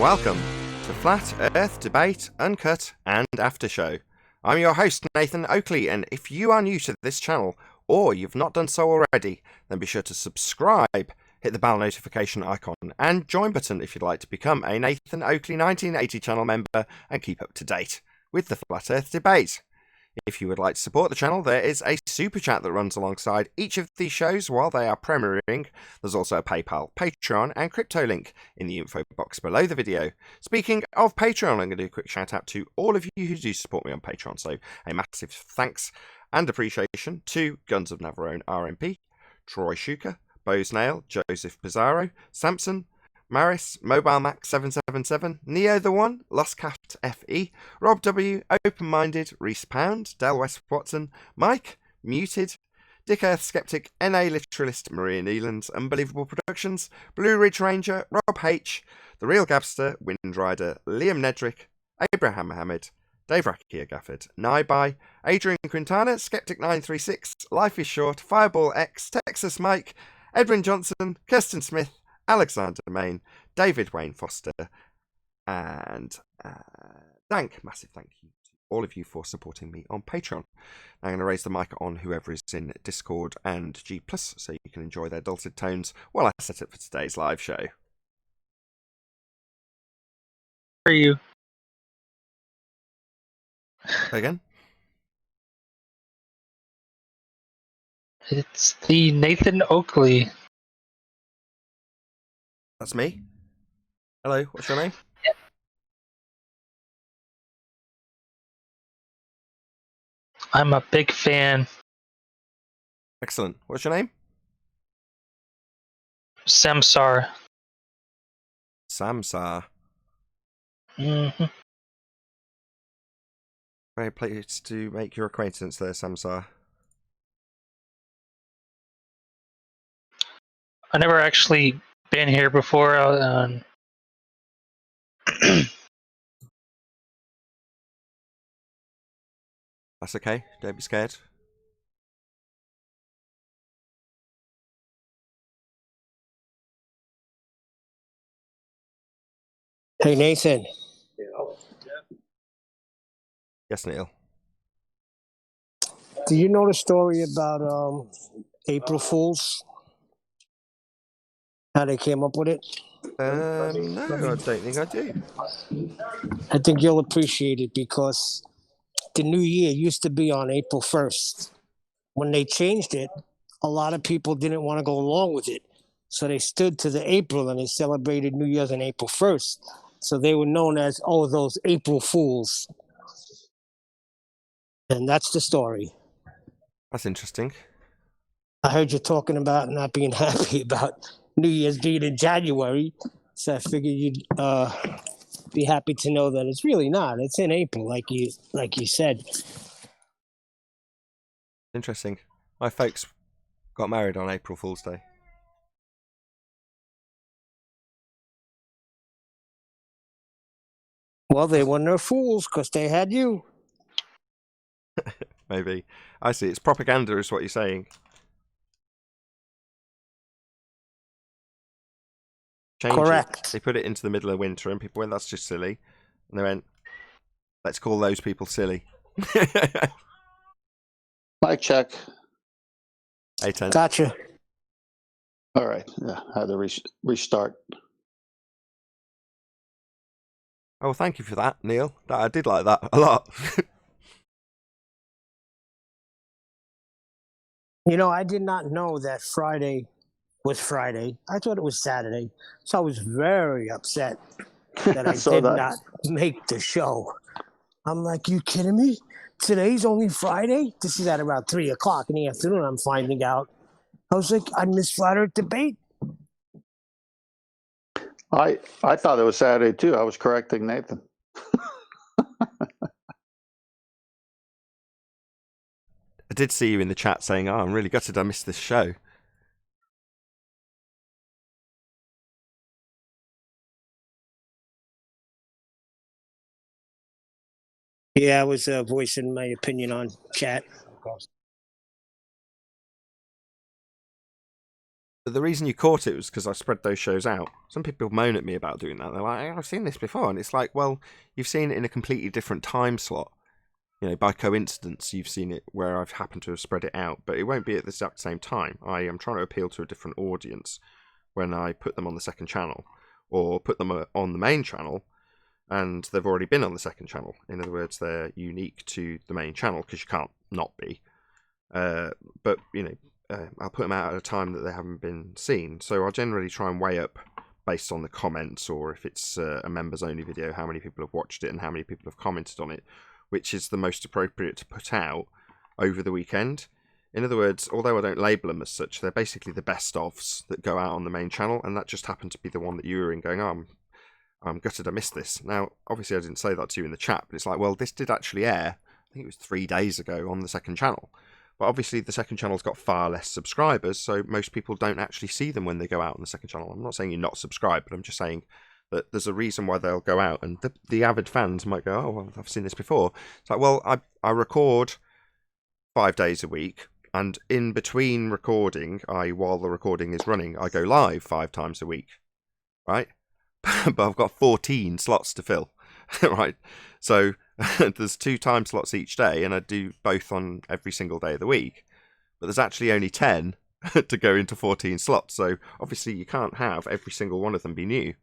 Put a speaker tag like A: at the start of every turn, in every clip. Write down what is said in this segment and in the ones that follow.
A: Welcome to Flat Earth Debate, Uncut and After Show. I'm your host, Nathan Oakley, and if you are new to this channel, or you've not done so already, then be sure to subscribe, hit the bell notification icon, and join button if you'd like to become a Nathan Oakley 1980 channel member and keep up to date with the Flat Earth Debate. If you would like to support the channel, there is a super chat that runs alongside each of these shows while they are premiering. There's also a PayPal, Patreon, and crypto link in the info box below the video. Speaking of Patreon, I'm going to do a quick shout out to all of you who do support me on Patreon. So a massive thanks and appreciation to Guns of Navarone RMP, Troy Shuka, Bosnail, Joseph Pizarro, Samson, Maris, Mobile Max 777, Neo the One, Lost Cat FE, Rob W, Open Minded, Reese Pound, Del West Watson, Mike, Muted, Dick Earth Skeptic, NA Literalist, Maria Neelands, Unbelievable Productions, Blue Ridge Ranger, Rob H, The Real Gabster, Windrider, Liam Nedrick, Abraham Mohammed, Dave Rakia Gafford, Naibai, Adrian Quintana, Skeptic 936, Life is Short, Fireball X, Texas Mike, Edwin Johnson, Kirsten Smith, Alexander Main, David Wayne Foster, and massive thank you to all of you for supporting me on Patreon. I'm going to raise the mic on whoever is in Discord and G+, so you can enjoy their dulcet tones while I set up for today's live show.
B: Who are you?
A: Again?
B: It's the Nathan Oakley.
A: That's me. Hello, what's your name?
B: I'm a big fan.
A: Excellent. What's your name?
B: Samsar.
A: Samsar. Very pleased to make your acquaintance there, Samsar.
B: I never actually been here before.
A: That's okay, don't be scared.
C: Hey, Nathan.
A: Yes, Neil.
C: Do you know the story about April Fools? How they came up with it?
A: No, I don't think I do.
C: I think you'll appreciate it because the new year used to be on April 1st. When they changed it, a lot of people didn't want to go along with it. So they stood to the April and they celebrated New Year's on April 1st. So they were known as, those April Fools. And that's the story.
A: That's interesting.
C: I heard you talking about not being happy about New Year's being in January, so I figured you'd be happy to know that it's really not. It's in April, like you said.
A: Interesting. My folks got married on April Fool's Day.
C: Well, they weren't no fools because they had you.
A: Maybe. I see. It's propaganda is what you're saying.
C: Correct.
A: They put it into the middle of winter and people went, that's just silly. And they went, let's call those people silly.
D: Mic check.
A: Hey, 10.
C: Gotcha.
D: All right. Yeah, I had to restart.
A: Oh, thank you for that, Neil. I did like that a lot.
C: You know, I did not know that Friday was Friday. I thought it was Saturday. So I was very upset that I did not make the show. I'm like, you kidding me? Today's only Friday? This is at about 3 o'clock in the afternoon. I'm finding out. I was like, I missed Flat Earth Debate.
D: I thought it was Saturday too. I was correcting Nathan.
A: I did see you in the chat saying, I'm really gutted I missed this show.
C: Yeah, I was voicing my opinion on chat.
A: But the reason you caught it was because I spread those shows out. Some people moan at me about doing that. They're like, "Hey, I've seen this before," and it's like, well, you've seen it in a completely different time slot. By coincidence, you've seen it where I've happened to have spread it out, but it won't be at the exact same time. I am trying to appeal to a different audience when I put them on the second channel, or put them on the main channel, and they've already been on the second channel. In other words, they're unique to the main channel because you can't not be. But I'll put them out at a time that they haven't been seen. So I'll generally try and weigh up based on the comments, or if it's a members only video, how many people have watched it and how many people have commented on it, which is the most appropriate to put out over the weekend. In other words, although I don't label them as such, they're basically the best ofs that go out on the main channel, and that just happened to be the one that you were in going, oh, I'm gutted I missed this. Now, obviously I didn't say that to you in the chat, but it's like, well, this did actually air, I think it was 3 days ago on the second channel. But obviously the second channel's got far less subscribers, so most people don't actually see them when they go out on the second channel. I'm not saying you're not subscribed, but I'm just saying that there's a reason why they'll go out, and the avid fans might go, oh, well, I've seen this before. It's like, well, I record 5 days a week, and in between recording, while the recording is running, I go live 5 times a week, right? But I've got 14 slots to fill, right? So there's 2 time slots each day, and I do both on every single day of the week. But there's actually only 10 to go into 14 slots, so obviously you can't have every single one of them be new.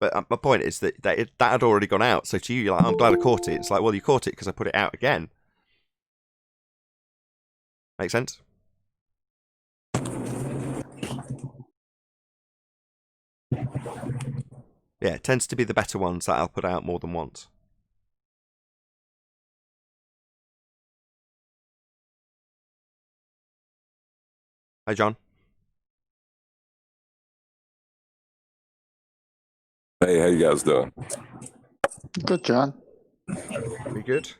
A: But my point is that that had already gone out, so to you, you're like, I'm glad I caught it. It's like, well, you caught it because I put it out again. Make sense? Yeah, it tends to be the better ones that I'll put out more than once. Hi, John.
E: Hey, how you guys doing?
D: Good, John.
A: Pretty good.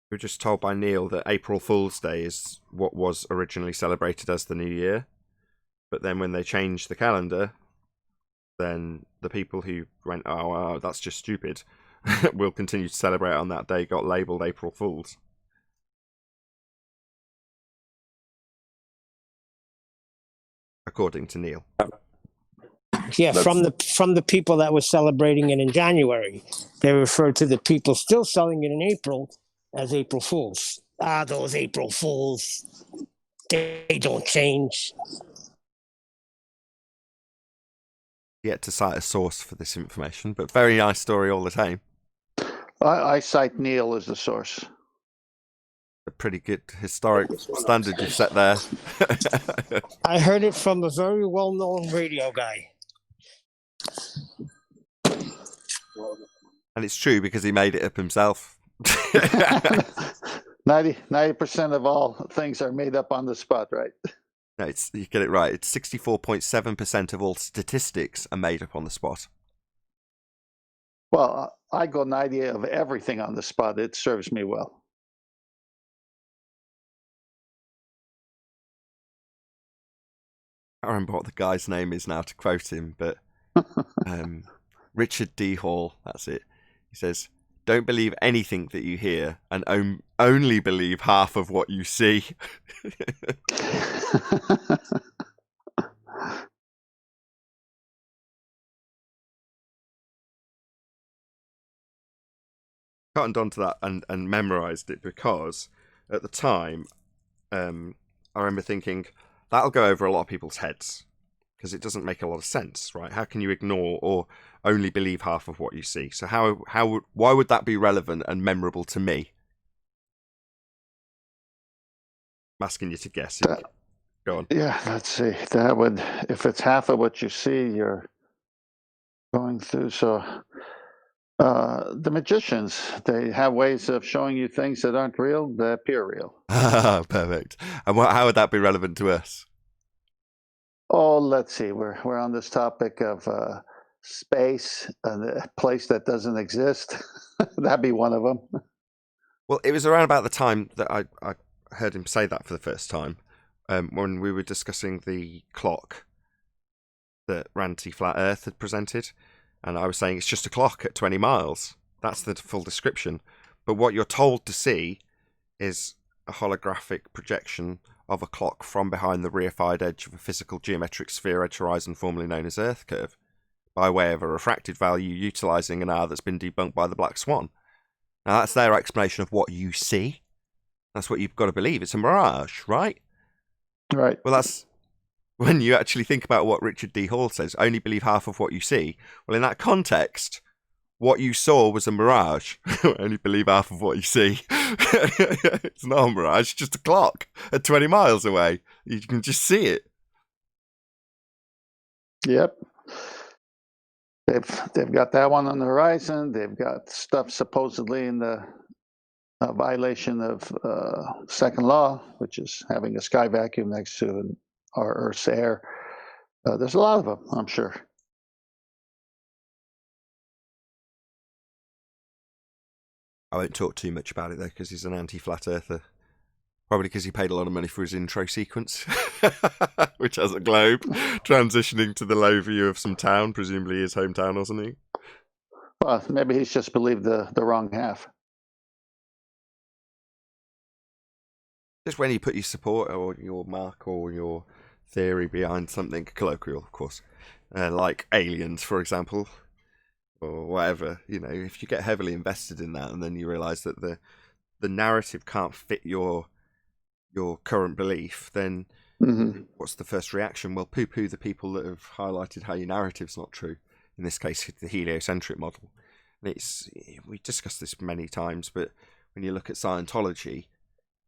A: We were just told by Neil that April Fool's Day is what was originally celebrated as the New Year. But then when they changed the calendar, then the people who went, oh, that's just stupid, will continue to celebrate on that day, got labelled April Fools. According to Neil.
C: Yeah, from the people that were celebrating it in January, they referred to the people still selling it in April as April Fools. Ah, those April Fools. They don't change.
A: Yet to cite a source for this information, but very nice story all the same.
D: I cite Neil as the source.
A: A pretty good historic standard you've set there.
C: I heard it from a very well-known radio guy.
A: And it's true because he made it up himself.
D: 90% of all things are made up on the spot, right?
A: No, you get it right. It's 64.7% of all statistics are made up on the spot.
D: Well, I go 90 of everything on the spot. It serves me well.
A: I don't remember what the guy's name is now to quote him, but Richard D. Hall, that's it. He says, don't believe anything that you hear and only believe half of what you see. Cottoned onto that and memorized it because at the time, I remember thinking, that'll go over a lot of people's heads because it doesn't make a lot of sense, right? How can you ignore or only believe half of what you see? So why would that be relevant and memorable to me? I'm asking you to guess. Go on.
D: Yeah, let's see. That would, if it's half of what you see, you're going through. So the magicians, they have ways of showing you things that aren't real, that appear real.
A: Perfect. And how would that be relevant to us?
D: Oh, let's see. We're on this topic of space, a place that doesn't exist. That'd be one of them.
A: Well, it was around about the time that I heard him say that for the first time, when we were discussing the clock that Ranty Flat Earth had presented. And I was saying it's just a clock at 20 miles. That's the full description. But what you're told to see is a holographic projection of a clock from behind the reified edge of a physical geometric sphere edge horizon formerly known as Earth curve, by way of a refracted value utilising an hour that's been debunked by the Black Swan. Now that's their explanation of what you see. That's what you've got to believe. It's a mirage, right?
D: Right.
A: Well, that's when you actually think about what Richard D. Hall says, only believe half of what you see. Well, in that context, what you saw was a mirage. Only believe half of what you see. It's not a mirage, it's just a clock at 20 miles away. You can just see it.
D: Yep. They've got that one on the horizon. They've got stuff supposedly in the violation of second law, which is having a sky vacuum next to our Earth's air. There's a lot of them, I'm sure.
A: I won't talk too much about it, though, because he's an anti-flat earther. Probably because he paid a lot of money for his intro sequence, which has a globe transitioning to the low view of some town, presumably his hometown or something.
D: Well, maybe he's just believed the wrong half.
A: Just when you put your support or your mark or your theory behind something colloquial, of course, like aliens, for example, or whatever, if you get heavily invested in that and then you realise that the narrative can't fit your current belief, then what's the first reaction? Well, poo-poo the people that have highlighted how your narrative's not true. In this case, the heliocentric model. And we discussed this many times, but when you look at Scientology,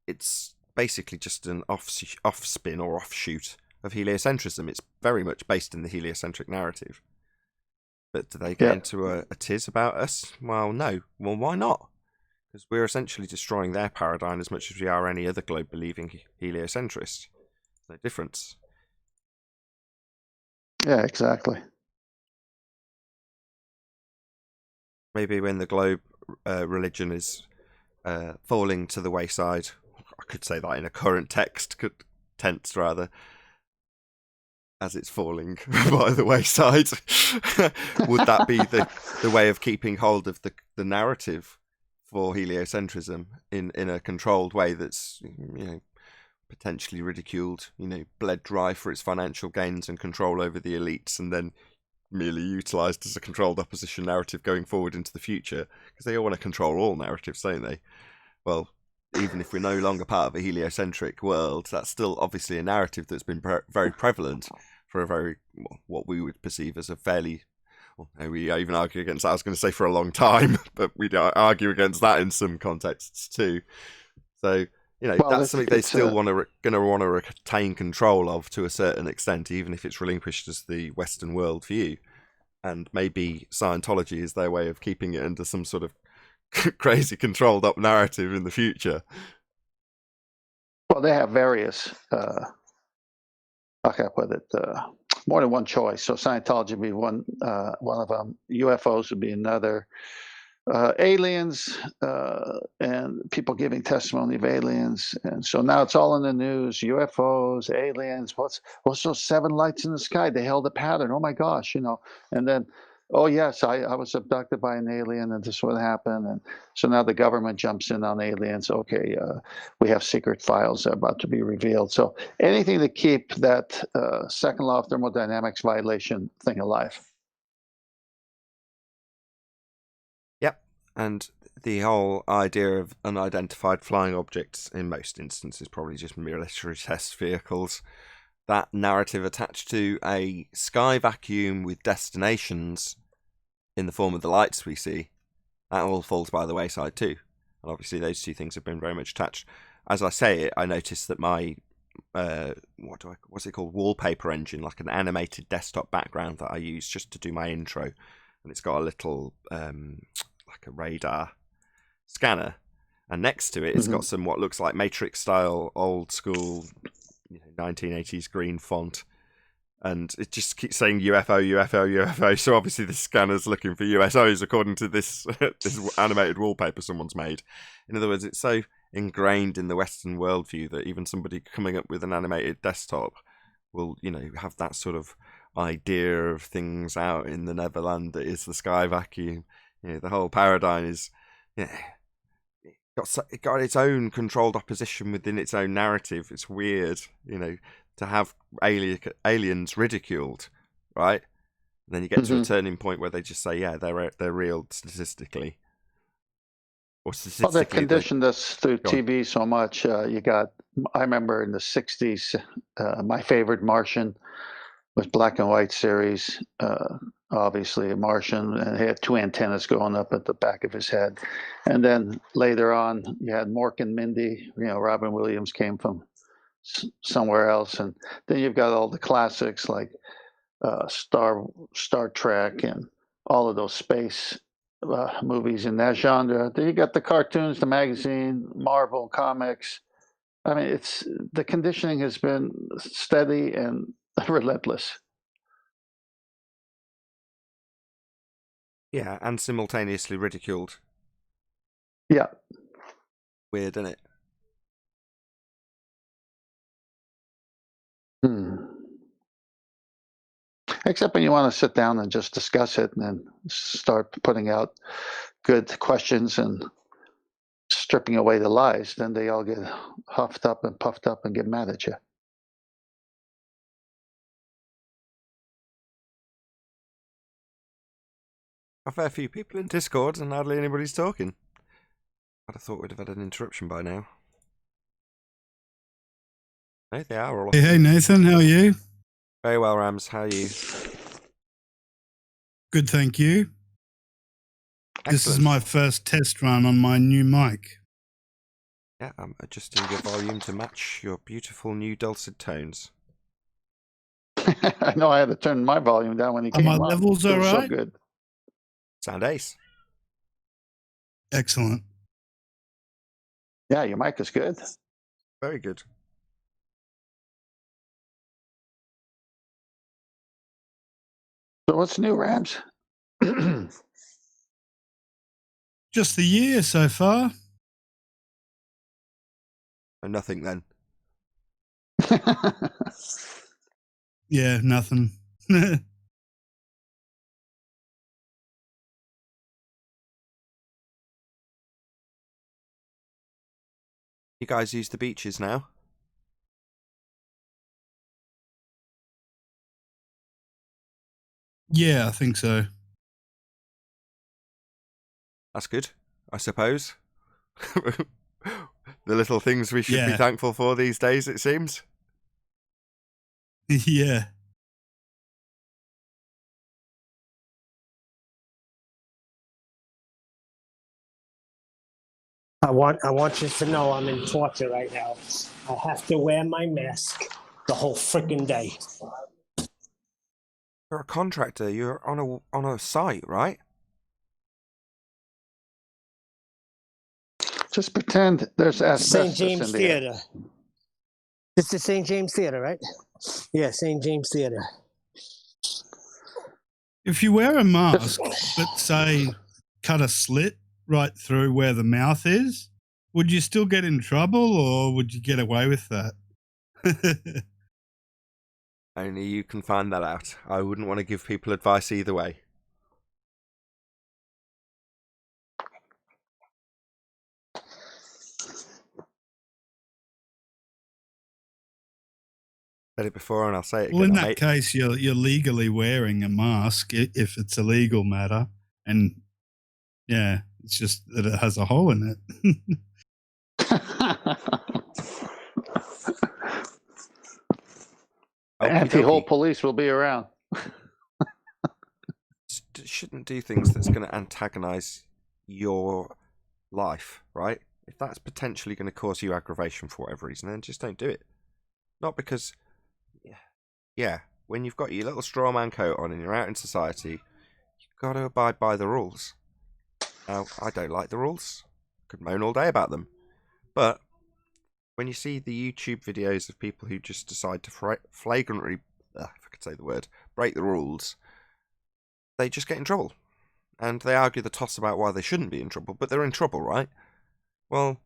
A: it's basically just an off-spin or offshoot of heliocentrism. It's very much based in the heliocentric narrative. But do they get into a tiz about us? Well, no. Well, why not? Because we're essentially destroying their paradigm as much as we are any other globe-believing heliocentrist. No difference.
D: Yeah, exactly.
A: Maybe when the globe religion is falling to the wayside, I could say that in a current tense rather, as it's falling by the wayside, would that be the way of keeping hold of the narrative for heliocentrism in a controlled way that's potentially ridiculed, bled dry for its financial gains and control over the elites, and then merely utilised as a controlled opposition narrative going forward into the future, because they all want to control all narratives, don't they? Well, even if we're no longer part of a heliocentric world, that's still obviously a narrative that's been very prevalent for a very, what we would perceive as a fairly, we even argue against that, I was going to say for a long time, but we'd argue against that in some contexts too. So, that's something they still going to want to retain control of to a certain extent, even if it's relinquished as the Western world view. And maybe Scientology is their way of keeping it under some sort of crazy controlled up narrative in the future.
D: Well, they have various, how can I put it, more than one choice. So Scientology would be one of them. UFOs would be another. Aliens and people giving testimony of aliens, and so now it's all in the news. UFOs, aliens. What's those 7 lights in the sky? They held a pattern. Oh my gosh, And then, oh yes, I was abducted by an alien, and this is what happened. And so now the government jumps in on aliens. Okay, we have secret files that are about to be revealed. So anything to keep that second law of thermodynamics violation thing alive.
A: And the whole idea of unidentified flying objects in most instances probably just military test vehicles. That narrative attached to a sky vacuum with destinations in the form of the lights we see, that all falls by the wayside too. And obviously those two things have been very much attached. As I say it, I noticed that my what's it called, wallpaper engine, like an animated desktop background that I use just to do my intro, and it's got a little like a radar scanner, and next to it it's got some what looks like Matrix style old school 1980s green font, and it just keeps saying UFO, UFO, UFO. So obviously the scanner's looking for USOs according to this this animated wallpaper someone's made. In other words, it's so ingrained in the Western worldview that even somebody coming up with an animated desktop will have that sort of idea of things out in the Neverland that is the sky vacuum. The whole paradigm is, it got its own controlled opposition within its own narrative. It's weird, to have aliens ridiculed, right? And then you get to a turning point where they just say, yeah, they're real statistically. Or
D: Well, they
A: statistically,
D: conditioned us through
A: Go on.
D: TV so much. I remember in the 60s, my favorite Martian was black and white series. Obviously, a Martian, and he had two antennas going up at the back of his head. And then later on, you had Mork and Mindy. Robin Williams came from somewhere else. And then you've got all the classics like Star Trek and all of those space movies in that genre. Then you got the cartoons, the magazine, Marvel comics. I mean, the conditioning has been steady and relentless.
A: Yeah, and simultaneously ridiculed.
D: Yeah.
A: Weird, isn't it?
D: Except when you want to sit down and just discuss it and then start putting out good questions and stripping away the lies, then they all get huffed up and puffed up and get mad at you.
A: A fair few people in Discord and hardly anybody's talking. I'd have thought we'd have had an interruption by now. No, they are all.
F: Hey, Nathan, how are you?
A: Very well, Rams. How are you?
F: Good, thank you.
A: Excellent.
F: This is my first test run on my new mic.
A: Yeah, I'm adjusting your volume to match your beautiful new dulcet tones.
D: I know I had to turn my volume down when he came
F: my
D: on.
F: levels
D: It was
F: all
D: so
F: right?
D: good.
A: Sound ace.
F: Excellent.
D: Yeah, your mic is good.
A: Very good.
D: So what's new, Rams?
F: Just the year so far.
A: And nothing then.
F: Yeah, nothing.
A: You guys use the beaches now?
F: Yeah, I think so.
A: That's good, I suppose. The little things we should be
F: Yeah.
A: thankful for these days, it seems.
F: Yeah.
C: I want you to know I'm in torture right now. I have to wear my mask the whole freaking day.
A: You're a contractor. You're on a site, right?
D: Just pretend there's
C: St.
D: asbestos
C: James
D: in the air.
C: Theater. It's the St. James Theater, right? Yeah, St. James Theater.
F: If you wear a mask, but say cut a slit right through where the mouth is, would you still get in trouble or would you get away with that?
A: Only you can find that out. I wouldn't want to give people advice either way. Said it before and I'll say it again.
F: Well, in that case, you're legally wearing a mask if it's a legal matter. And yeah, it's just that it has a hole in it.
D: Anti-hole police will be around.
A: Shouldn't do things that's going to antagonize your life, right? If that's potentially going to cause you aggravation for whatever reason, then just don't do it. Not because, yeah, when you've got your little straw man coat on and you're out in society, you've got to abide by the rules. Now, I don't like the rules. Could moan all day about them. But when you see the YouTube videos of people who just decide to flagrantly, if I could say the word, break the rules, they just get in trouble. And they argue the toss about why they shouldn't be in trouble, but they're in trouble, right? Well,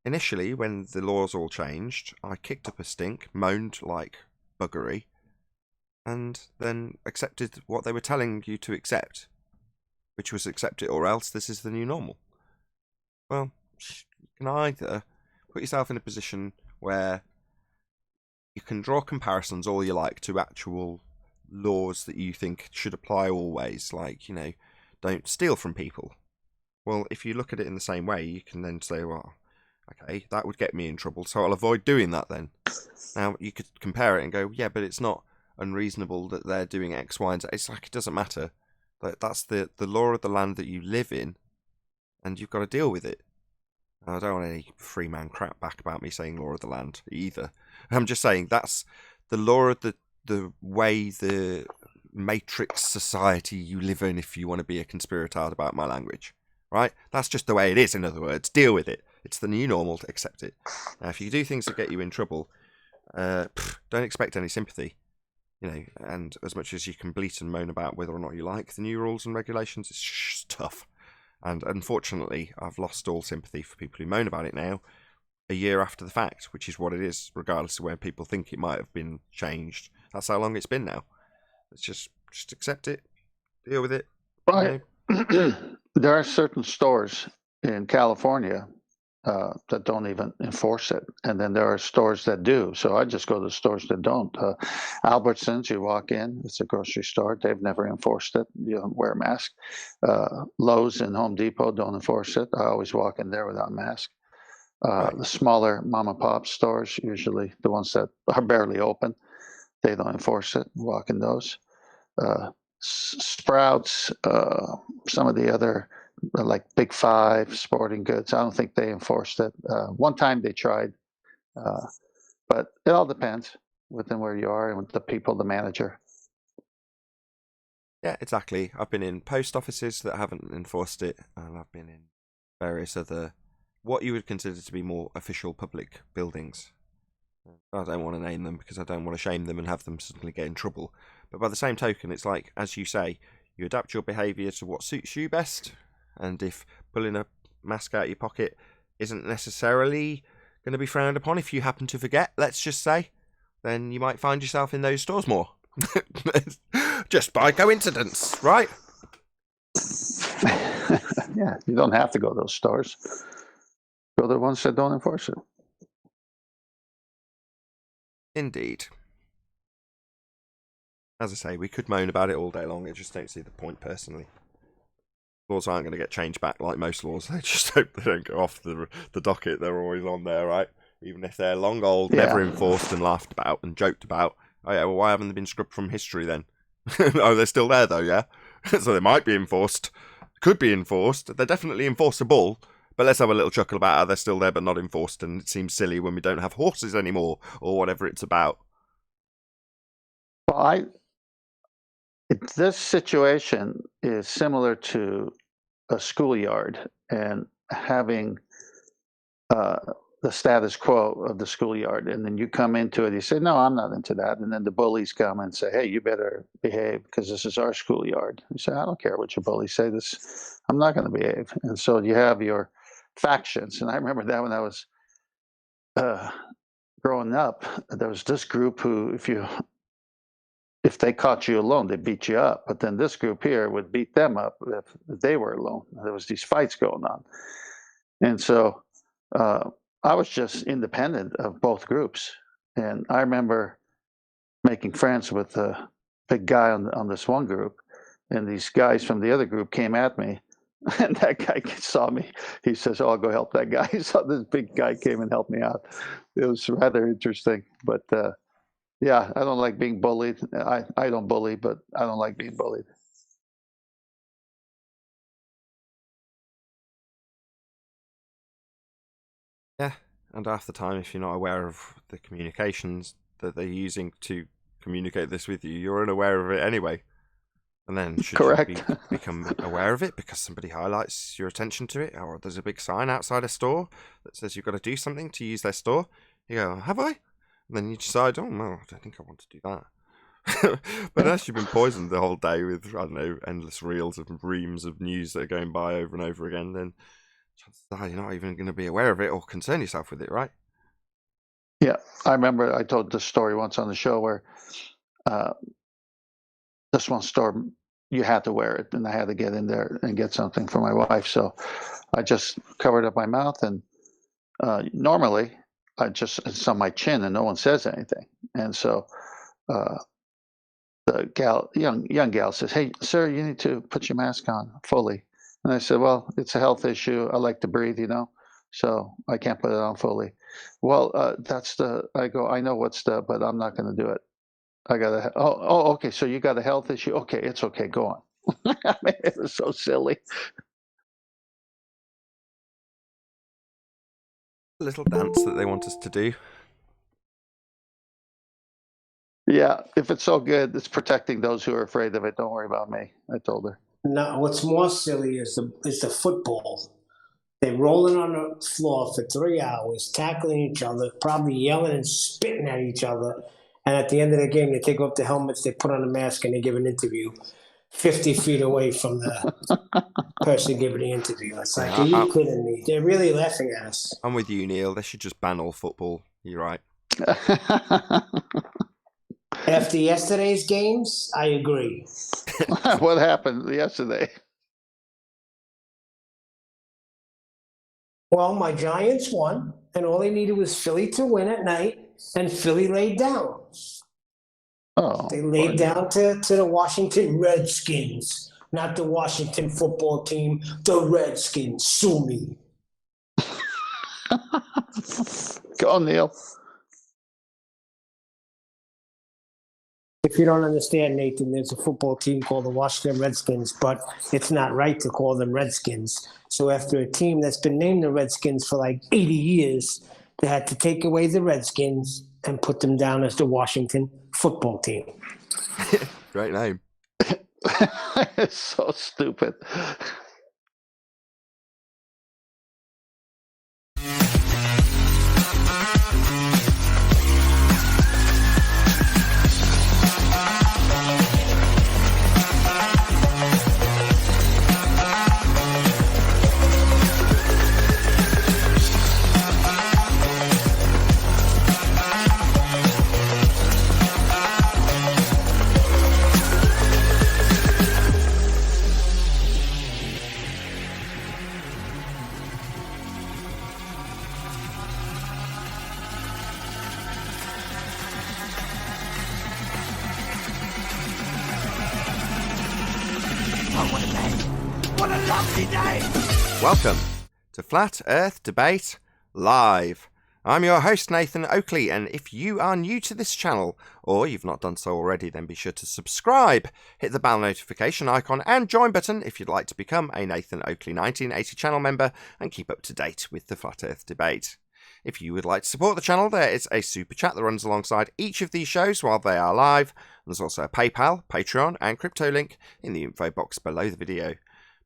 A: initially, when the laws all changed, I kicked up a stink, moaned like buggery, and then accepted what they were telling you to accept, which was accept it or else, this is the new normal. Well, can either put yourself in a position where you can draw comparisons all you like to actual laws that you think should apply always, like, don't steal from people. Well, if you look at it in the same way, you can then say, well, okay, that would get me in trouble, so I'll avoid doing that then. Now, you could compare it and go, yeah, but it's not unreasonable that they're doing X, Y, and Z. It's like, it doesn't matter. That's the law of the land that you live in, and you've got to deal with it. I don't want any free man crap back about me saying law of the land either. I'm just saying that's the law of the way the matrix society you live in, if you want to be a conspiratard about my language. Right? That's just the way it is, in other words. Deal with it. It's the new normal, to accept it. Now, if you do things that get you in trouble, don't expect any sympathy. And as much as you can bleat and moan about whether or not you like the new rules and regulations, it's just tough. And unfortunately, I've lost all sympathy for people who moan about it now, a year after the fact, which is what it is, regardless of where people think it might have been changed. That's how long it's been now. Let's just accept it, deal with it.
D: Right. There are certain stores in California that don't even enforce it, and then there are stores that do. So I just go to the stores that don't. Albertsons, you walk in, it's a grocery store. They've never enforced it. You don't wear a mask. Lowe's and Home Depot don't enforce it. I always walk in there without a mask. The smaller mom and pop stores, usually the ones that are barely open, they don't enforce it. Walk in those. Sprouts, some of the other, like Big Five, Sporting Goods, I don't think they enforced it. One time they tried, but it all depends within where you are and with the people, the manager.
A: Yeah, exactly. I've been in post offices that haven't enforced it, and I've been in various other, what you would consider to be more official public buildings. I don't want to name them because I don't want to shame them and have them suddenly get in trouble. But by the same token, it's like, as you say, you adapt your behaviour to what suits you best. And if pulling a mask out of your pocket isn't necessarily going to be frowned upon, if you happen to forget, let's just say, then you might find yourself in those stores more. Just by coincidence, right?
D: Yeah, you don't have to go to those stores. Go to the ones that don't enforce it.
A: Indeed. As I say, we could moan about it all day long. I just don't see the point personally. Laws aren't going to get changed back like most laws. I just hope they don't go off the docket. They're always on there, right? Even if they're long old, never enforced and laughed about and joked about. Oh yeah, well, why haven't they been scrubbed from history then? Oh, they're still there though, yeah? So they might be enforced. Could be enforced. They're definitely enforceable. But let's have a little chuckle about how they're still there but not enforced, and it seems silly when we don't have horses anymore, or whatever it's about.
D: Well, this situation is similar to a schoolyard and having the status quo of the schoolyard, and then you come into it, you say, no, I'm not into that, and then the bullies come and say, hey, you better behave because this is our schoolyard. You say, I don't care what your bullies say, this, I'm not going to behave. And so you have your factions, and I remember that when I was growing up, there was this group who, if they caught you alone, they beat you up. But then this group here would beat them up if they were alone. There was these fights going on. And so I was just independent of both groups. And I remember making friends with a big guy on this one group. And these guys from the other group came at me. And that guy saw me. He says, oh, I'll go help that guy. So this big guy came and helped me out. It was rather interesting. But yeah, I don't like being bullied. I don't bully, but I don't like being bullied.
A: Yeah, and half the time, if you're not aware of the communications that they're using to communicate this with you, you're unaware of it anyway. And then should you become aware of it because somebody highlights your attention to it, or there's a big sign outside a store that says you've got to do something to use their store, you go, have I? And then you decide, oh, no, I don't think I want to do that. But unless you've been poisoned the whole day with, I don't know, endless reels of reams of news that are going by over and over again, then chances are you're not even going to be aware of it or concern yourself with it, right?
D: Yeah, I remember I told this story once on the show where this one store, you had to wear it, and I had to get in there and get something for my wife. So I just covered up my mouth and Normally, it's on my chin and no one says anything. And so the young gal says, "Hey, sir, you need to put your mask on fully." And I said, "Well, it's a health issue. I like to breathe, so I can't put it on fully." Well, I go, "I know but I'm not going to do it. I got to, okay. So you got a health issue? Okay, it's okay. Go on." I mean, it was so silly.
A: Little dance that they want us to do.
D: Yeah, if it's so good, it's protecting those who are afraid of it. Don't worry about me, I told her.
C: No, what's more silly is the football. They're rolling on the floor for 3 hours, tackling each other, probably yelling and spitting at each other. And at the end of the game, they take off the helmets, they put on a mask, and they give an interview 50 feet away from the person giving the interview. It's like, are you kidding me? They're really laughing at us.
A: I'm with you, Neil. They should just ban all football. You're right.
C: After yesterday's games, I agree.
D: What happened yesterday?
C: Well, my Giants won, and all they needed was Philly to win at night, and Philly laid down.
D: Oh,
C: they laid down to the Washington Redskins, not the Washington football team, the Redskins. Sue me.
D: Go, Neil.
C: If you don't understand, Nathan, there's a football team called the Washington Redskins, but it's not right to call them Redskins. So after a team that's been named the Redskins for like 80 years, they had to take away the Redskins and put them down as the Washington football team.
A: Great name.
D: It's so stupid.
G: What a lovely day!
A: Welcome to Flat Earth Debate Live. I'm your host, Nathan Oakley, and if you are new to this channel, or you've not done so already, then be sure to subscribe, hit the bell notification icon, and join button if you'd like to become a Nathan Oakley 1980 channel member and keep up to date with the Flat Earth Debate. If you would like to support the channel, there is a super chat that runs alongside each of these shows while they are live. There's also a PayPal, Patreon, and crypto link in the info box below the video.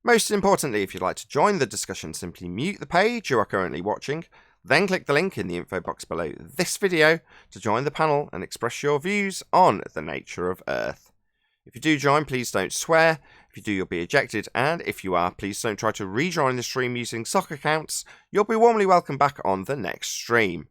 A: Most importantly, if you'd like to join the discussion, simply mute the page you are currently watching, then click the link in the info box below this video to join the panel and express your views on the nature of Earth. If you do join, please don't swear. If you do, you'll be ejected, and if you are, please don't try to rejoin the stream using sock accounts. You'll be warmly welcomed back on the next stream.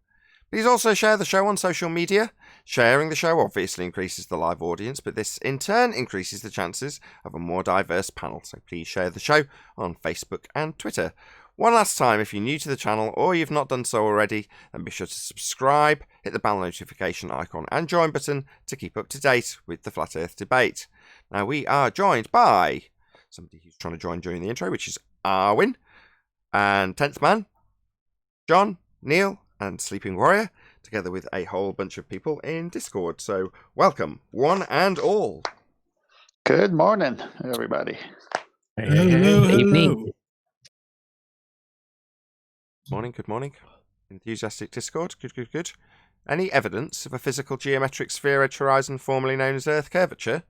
A: Please also share the show on social media. Sharing the show obviously increases the live audience, but this in turn increases the chances of a more diverse panel, so please share the show on Facebook and Twitter. One last time, if you're new to the channel or you've not done so already, then be sure to subscribe, hit the bell notification icon and join button to keep up to date with the Flat Earth Debate. Now, we are joined by somebody who's trying to join during the intro, which is Arwin, and 10th Man, John, Neil, and Sleeping Warrior, together with a whole bunch of people in Discord. So, welcome, one and all.
D: Good morning, everybody.
F: Hello.
A: Morning, good morning. Enthusiastic Discord, good. Any evidence of a physical geometric sphere edge horizon formerly known as Earth curvature?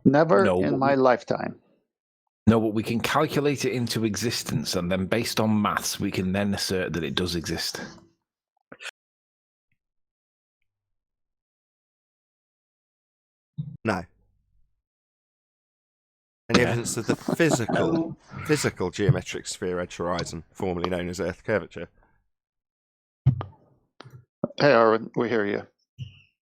D: Never in my lifetime.
H: No, but we can calculate it into existence, and then based on maths, we can then assert that it does exist.
A: No. Any evidence of the physical geometric sphere edge horizon, formerly known as Earth curvature?
D: Hey, Arwin, we hear you.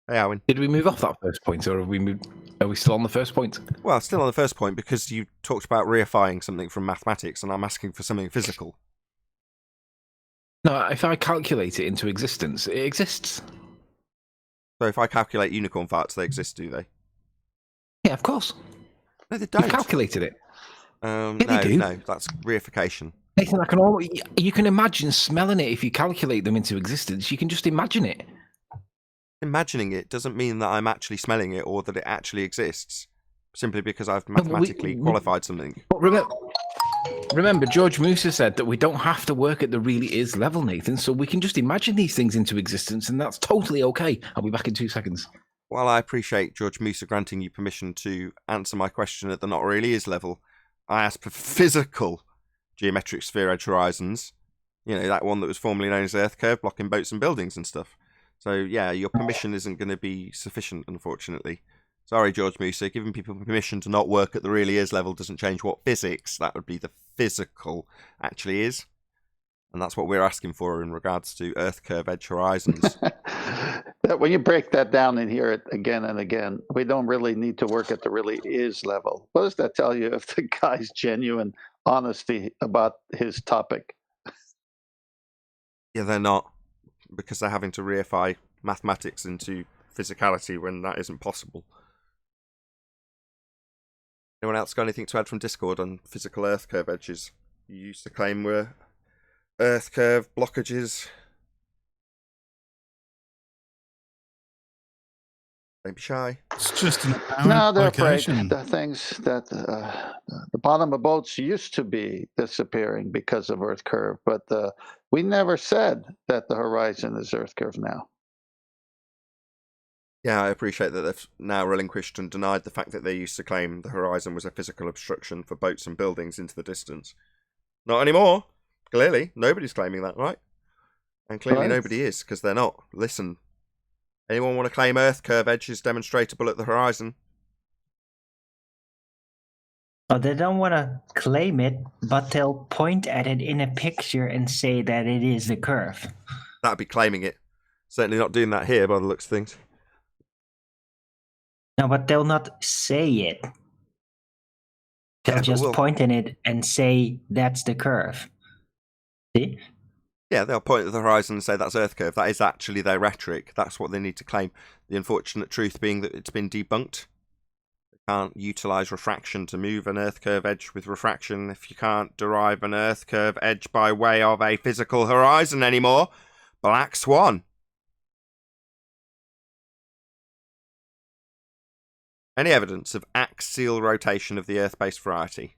A: Hey, Arwin.
H: Did we move off that first point, or have we moved? Are we still on the first point?
A: Well, still on the first point, because you talked about reifying something from mathematics, and I'm asking for something physical.
H: No, if I calculate it into existence, it exists.
A: So if I calculate unicorn farts, they exist, do they?
H: Yeah, of course.
A: No, they
H: You've
A: don't.
H: calculated it.
A: No,
H: they do.
A: no, that's reification.
H: Nathan, you can imagine smelling it if you calculate them into existence. You can just imagine it.
A: Imagining it doesn't mean that I'm actually smelling it or that it actually exists, simply because I've mathematically qualified something.
H: But remember, George Musa said that we don't have to work at the really is level, Nathan, so we can just imagine these things into existence, and that's totally okay. I'll be back in 2 seconds.
A: While I appreciate George Musa granting you permission to answer my question at the not really is level, I asked for physical geometric sphere edge horizons. You know, that one that was formerly known as Earth curve, blocking boats and buildings and stuff. So, yeah, your permission isn't going to be sufficient, unfortunately. Sorry, George Musa, giving people permission to not work at the really is level doesn't change what physics, that would be the physical, actually is. And that's what we're asking for in regards to Earth curve edge horizons.
D: When you break that down and hear it again and again, we don't really need to work at the really is level. What does that tell you of the guy's genuine honesty about his topic?
A: Yeah, they're not, because they're having to reify mathematics into physicality when that isn't possible. Anyone else got anything to add from Discord on physical Earth curve edges? You used to claim were Earth curve blockages. Don't be shy.
F: It's just an
D: No, they're
F: location.
D: afraid. The things that the bottom of boats used to be disappearing because of Earth curve, but we never said that the horizon is Earth curve now.
A: Yeah, I appreciate that they've now relinquished and denied the fact that they used to claim the horizon was a physical obstruction for boats and buildings into the distance. Not anymore. Clearly, nobody's claiming that, right? And clearly nobody is, because they're not. Listen, anyone want to claim Earth curve edge is demonstratable at the horizon?
I: Oh, they don't want to claim it, but they'll point at it in a picture and say that it is the curve.
A: That'd be claiming it. Certainly not doing that here by the looks of things.
I: No, but they'll not say it. They'll just point in it and say that's the curve. See?
A: Yeah, they'll point at the horizon and say that's Earth curve. That is actually their rhetoric. That's what they need to claim. The unfortunate truth being that it's been debunked. They can't utilise refraction to move an Earth curve edge with refraction if you can't derive an Earth curve edge by way of a physical horizon anymore. Black Swan. Any evidence of axial rotation of the Earth-based variety?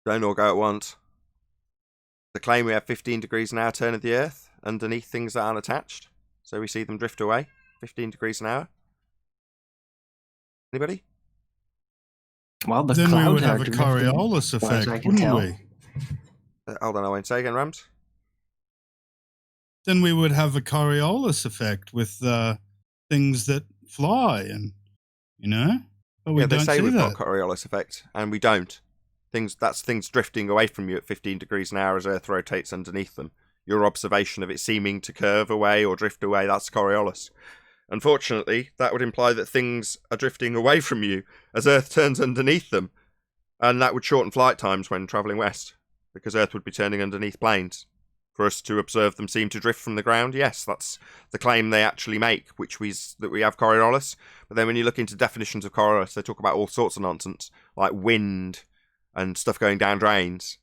A: Don't all go at once. The claim we have 15 degrees an hour turn of the Earth underneath things that aren't attached, so we see them drift away. 15 degrees an hour. Anybody?
I: Well,
F: then we would have a Coriolis effect, wouldn't we?
A: Hold on, I won't say again, Rams.
F: Then we would have a Coriolis effect with things that fly, and but we
A: yeah, they
F: don't
A: say
F: see
A: we've
F: that.
A: got Coriolis effect, and we don't. That's things drifting away from you at 15 degrees an hour as Earth rotates underneath them. Your observation of it seeming to curve away or drift away, that's Coriolis. Unfortunately, that would imply that things are drifting away from you as Earth turns underneath them, and that would shorten flight times when travelling west, because Earth would be turning underneath planes. For us to observe them seem to drift from the ground, yes, that's the claim they actually make, that we have Coriolis. But then when you look into definitions of Coriolis, they talk about all sorts of nonsense, like wind and stuff going down drains,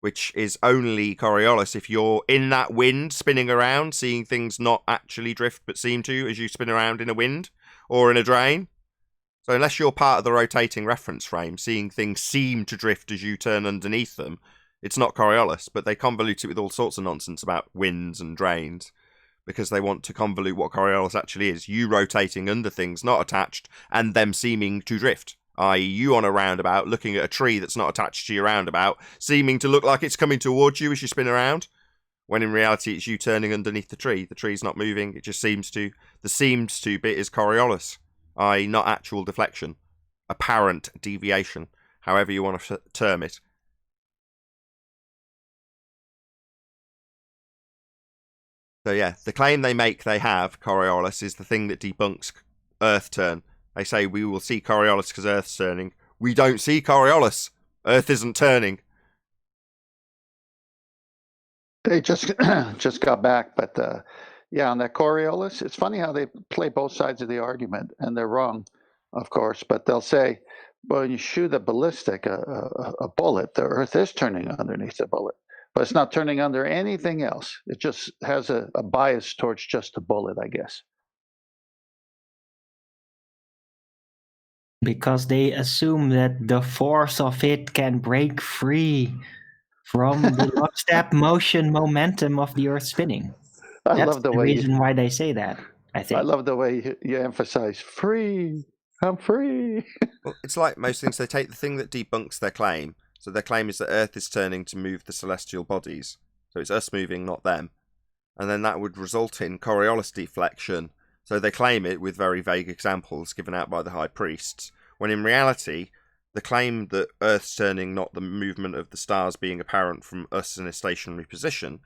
A: which is only Coriolis if you're in that wind spinning around, seeing things not actually drift but seem to as you spin around in a wind or in a drain. So unless you're part of the rotating reference frame, seeing things seem to drift as you turn underneath them, it's not Coriolis. But they convolute it with all sorts of nonsense about winds and drains because they want to convolute what Coriolis actually is. You rotating under things not attached and them seeming to drift. I.e. you on a roundabout looking at a tree that's not attached to your roundabout, seeming to look like it's coming towards you as you spin around, when in reality it's you turning underneath the tree. The tree's not moving, it just seems to. The seems to bit is Coriolis, i.e. not actual deflection. Apparent deviation, however you want to term it. So yeah, the claim they make they have Coriolis is the thing that debunks Earth turn. They say we will see Coriolis because Earth's turning. we don't see Coriolis. Earth isn't turning.
D: They just got back, but yeah, on that Coriolis, it's funny how they play both sides of the argument, and they're wrong, of course. But they'll say, well, when you shoot a ballistic, a bullet, the Earth is turning underneath the bullet, but it's not turning under anything else. It just has a bias towards just the bullet, I guess.
I: Because they assume that the force of it can break free from the lockstep motion momentum of the Earth spinning.
D: I
I: That's
D: love the
I: the
D: way
I: reason why they say that, I think.
D: I love the way you emphasize free. I'm free.
A: Well, it's like most things. They take the thing that debunks their claim. So their claim is that Earth is turning to move the celestial bodies. So it's us moving, not them. And then that would result in Coriolis deflection. So they claim it with very vague examples given out by the high priests, when in reality, the claim that Earth's turning, not the movement of the stars being apparent from us in a stationary position,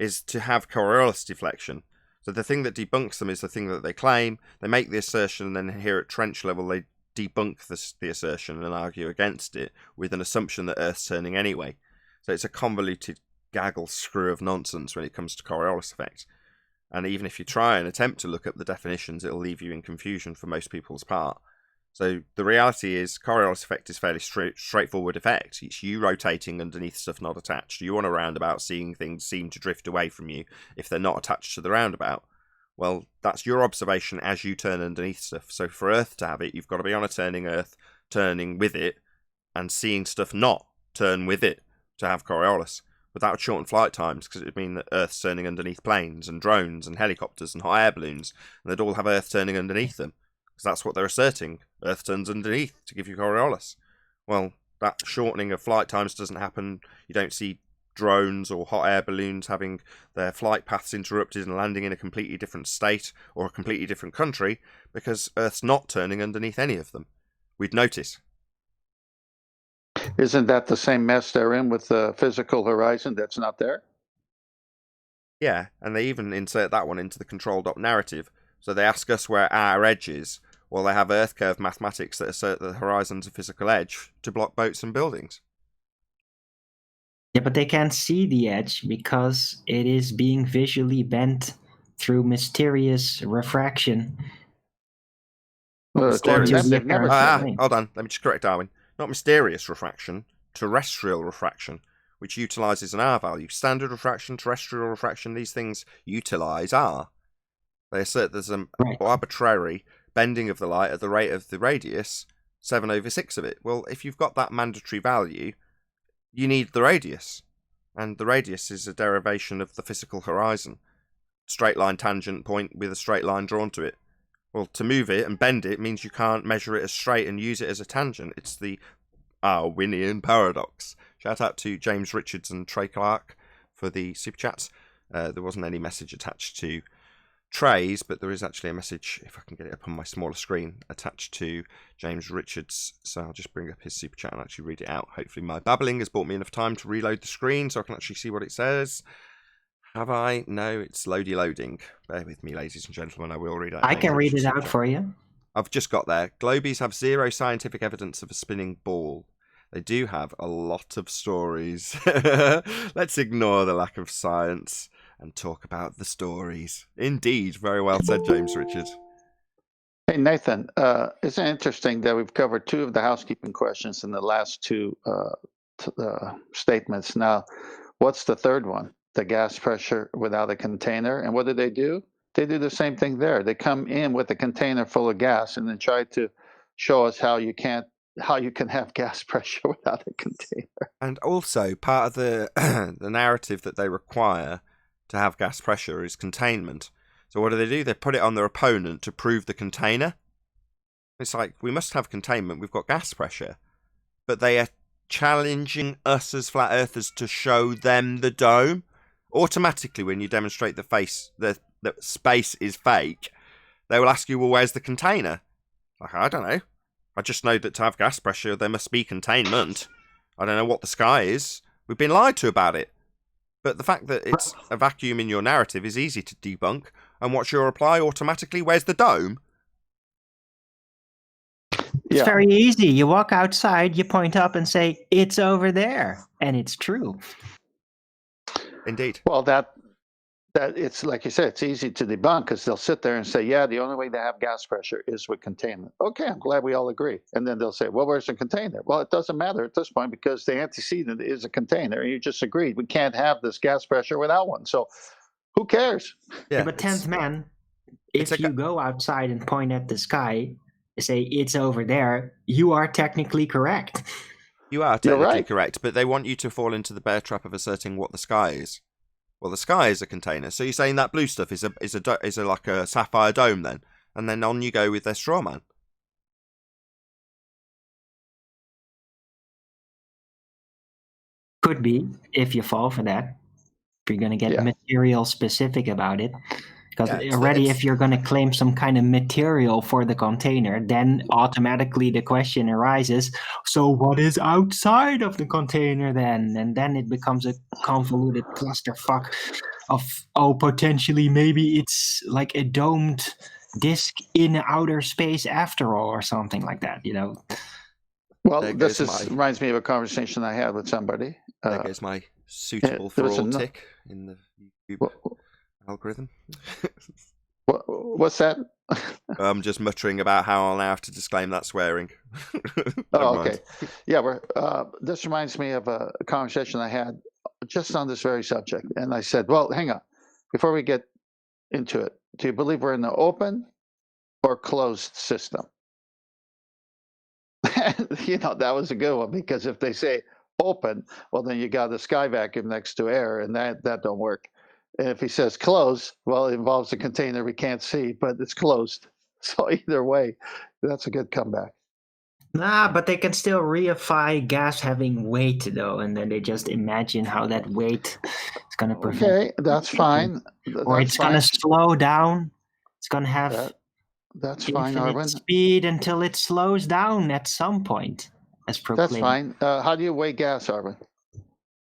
A: is to have Coriolis deflection. So the thing that debunks them is the thing that they claim. They make the assertion, and then here at trench level, they debunk the assertion and argue against it with an assumption that Earth's turning anyway. So it's a convoluted gaggle screw of nonsense when it comes to Coriolis effect. And even if you try and attempt to look up the definitions, it'll leave you in confusion for most people's part. So the reality is Coriolis effect is fairly straightforward effect. It's you rotating underneath stuff not attached. You on a roundabout seeing things seem to drift away from you if they're not attached to the roundabout. Well, that's your observation as you turn underneath stuff. So for Earth to have it, you've got to be on a turning Earth, turning with it, and seeing stuff not turn with it to have Coriolis. But that would shorten flight times, because it would mean that Earth's turning underneath planes and drones and helicopters and hot air balloons, and they'd all have Earth turning underneath them. Because that's what they're asserting. Earth turns underneath to give you Coriolis. Well, that shortening of flight times doesn't happen. You don't see drones or hot air balloons having their flight paths interrupted and landing in a completely different state or a completely different country, because Earth's not turning underneath any of them. We'd notice.
D: Isn't that the same mess they're in with the physical horizon that's not there?
A: Yeah, and they even insert that one into the controlled op narrative. So they ask us where our edge is. Well, they have Earth curve mathematics that assert that the horizon's a physical edge to block boats and buildings.
I: Yeah, but they can't see the edge because it is being visually bent through mysterious refraction.
D: Well, according to them, they've never
A: hold on, let me just correct Darwin. Not mysterious refraction, terrestrial refraction, which utilises an R value. Standard refraction, terrestrial refraction, these things utilise R. They assert there's an arbitrary bending of the light at the rate of the radius, 7/6 of it. Well, if you've got that mandatory value, you need the radius. And the radius is a derivation of the physical horizon. Straight line tangent point with a straight line drawn to it. Well, to move it and bend it means you can't measure it as straight and use it as a tangent. It's the Arwinian paradox. Shout out to James Richards and Trey Clark for the super chats. There wasn't any message attached to Trey's, but there is actually a message, if I can get it up on my smaller screen, attached to James Richards. So I'll just bring up his super chat and actually read it out. Hopefully my babbling has bought me enough time to reload the screen so I can actually see what it says. Have I? No, it's loading. Bear with me, ladies and gentlemen. I will read it out.
I: I can read it out for you.
A: I've just got there. Globies have zero scientific evidence of a spinning ball. They do have a lot of stories. Let's ignore the lack of science and talk about the stories. Indeed, very well said, James Richard.
D: Hey, Nathan, isn't it interesting that we've covered two of the housekeeping questions in the last two statements? Now, what's the third one? The gas pressure without a container. And what do? They do the same thing there. They come in with a container full of gas and then try to show us how you can have gas pressure without a container. And
A: also, part of the the narrative that they require to have gas pressure is containment. So what do? They put it on their opponent to prove the container. It's like, we must have containment, we've got gas pressure. But they are challenging us as flat earthers to show them the dome. Automatically, when you demonstrate that space is fake, they will ask you, well, where's the container? Like, I don't know. I just know that to have gas pressure, there must be containment. I don't know what the sky is. We've been lied to about it. But the fact that it's a vacuum in your narrative is easy to debunk. And what's your reply automatically? Where's the dome?
I: It's very easy. You walk outside, you point up and say, it's over there. And it's true.
A: Indeed.
D: Well, that it's like you said, it's easy to debunk because they'll sit there and say, yeah, the only way to have gas pressure is with containment. Okay, I'm glad we all agree. And then they'll say, well, where's the container? Well, it doesn't matter at this point because the antecedent is a container. And you just agreed we can't have this gas pressure without one. So who cares?
I: Yeah, but 10th man, if you go outside and point at the sky, say it's over there, you are technically correct.
A: You are technically correct, but they want you to fall into the bear trap of asserting what the sky is. Well, the sky is a container, so you're saying that blue stuff is like a sapphire dome, then, and then on you go with their straw man.
I: Could be if you fall for that. If you're going to get material specific about it. Because if you're going to claim some kind of material for the container, then automatically the question arises, so what is outside of the container then? And then it becomes a convoluted clusterfuck of, potentially maybe it's like a domed disk in outer space after all, or something like that,
D: Well, reminds me of a conversation I had with somebody.
A: There goes my suitable for all tick in the YouTube algorithm.
D: What's that?
A: I'm just muttering about how I'll now have to disclaim that swearing.
D: Okay. Yeah, this reminds me of a conversation I had just on this very subject. And I said, well, hang on. Before we get into it, do you believe we're in the open or closed system? That was a good one, because if they say open, well, then you got the sky vacuum next to air, and that don't work. And if he says closed, well, it involves a container we can't see, but it's closed. So either way, that's a good comeback.
I: Nah, but they can still reify gas having weight, though, and then they just imagine how that weight is going to prevent.
D: Okay, that's fine.
I: Or it's going to slow down. It's going to have
D: that's fine, Arwen.
I: Speed until it slows down at some point, as proclaimed.
D: That's fine. How do you weigh gas, Arwen?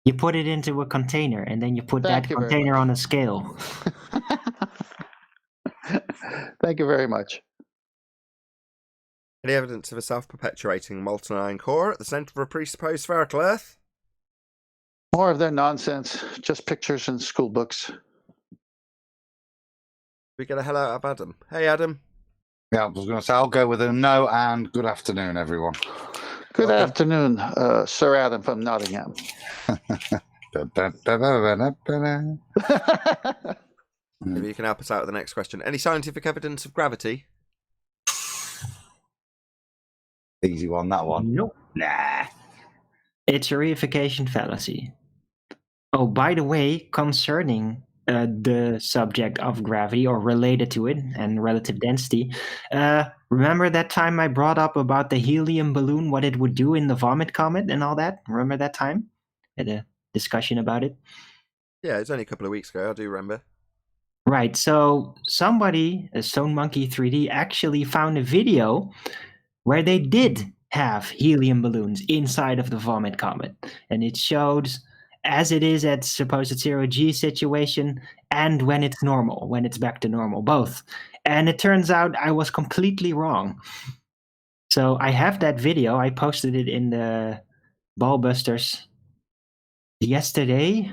I: You put it into a container, and then you put that container on a scale.
D: Thank you very much.
A: Any evidence of a self-perpetuating molten iron core at the centre of a presupposed spherical Earth?
D: More of their nonsense, just pictures in school books.
A: We get a hello out of Adam. Hey, Adam.
J: Yeah, I was going to say I'll go with a no, and good afternoon, everyone.
D: Good afternoon, Sir Adam from Nottingham.
A: Maybe you can help us out with the next question. Any scientific evidence of gravity?
J: Easy one, that one.
I: Nope. Nah. It's a reification fallacy. Oh, by the way, concerning the subject of gravity, or related to it, and relative density, remember that time I brought up about the helium balloon, what it would do in the vomit comet and all that? Remember that time? Had a discussion about it?
A: Yeah, it's only a couple of weeks ago, I do remember.
I: Right, so somebody, a Stone Monkey 3D, actually found a video where they did have helium balloons inside of the vomit comet. And it shows as it is at supposed 0G situation, and when it's normal, when it's back to normal, both. And it turns out I was completely wrong. So I have that video. I posted it in the Ballbusters yesterday.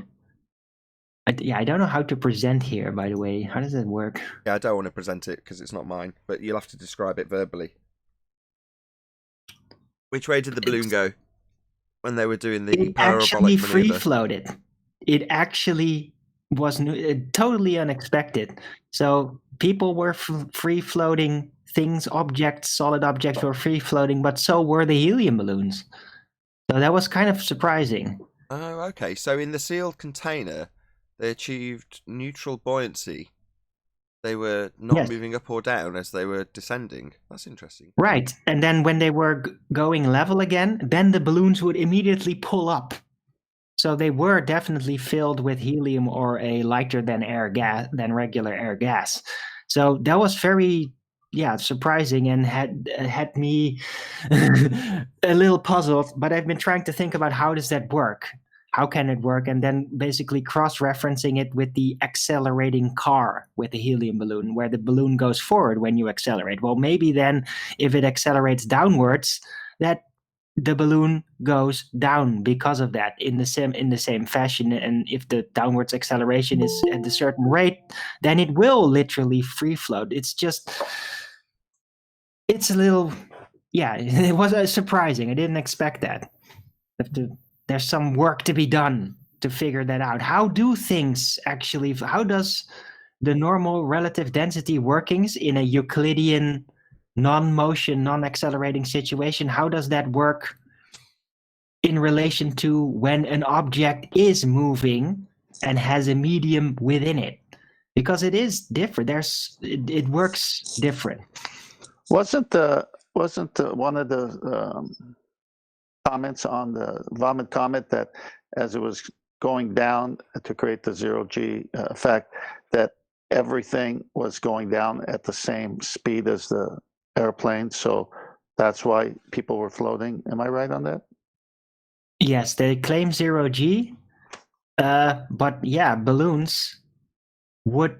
I: I don't know how to present here, by the way. How does it work?
A: Yeah, I don't want to present it because it's not mine, but you'll have to describe it verbally. Which way did the balloon go when they were doing the parabolic maneuver?
I: It actually free-floated. It actually was totally unexpected. So people were free-floating things, objects, solid objects were free-floating, but so were the helium balloons. So that was kind of surprising.
A: Oh, okay. So in the sealed container, they achieved neutral buoyancy. They were not moving up or down as they were descending. That's interesting.
I: Right. And then when they were going level again, then the balloons would immediately pull up. So they were definitely filled with helium or a lighter than regular air gas. So that was very surprising, and had me a little puzzled. But I've been trying to think about how does that work? how can it work? And then basically cross-referencing it with the accelerating car with the helium balloon, where the balloon goes forward when you accelerate. Well, maybe then if it accelerates downwards, that the balloon goes down because of that in the same fashion. And if the downwards acceleration is at a certain rate, then it will literally free float. It's a little, yeah, it was surprising. I didn't expect that. There's some work to be done to figure that out. How does the normal relative density workings in a Euclidean non-motion, non-accelerating situation, how does that work in relation to when an object is moving and has a medium within it? Because it is different. It works different.
D: Wasn't one of the comments on the vomit comet that as it was going down to create the zero-G effect, that everything was going down at the same speed as the airplane, so that's why people were floating? Am I right on that?
I: Yes, they claim zero-G, but yeah, balloons would,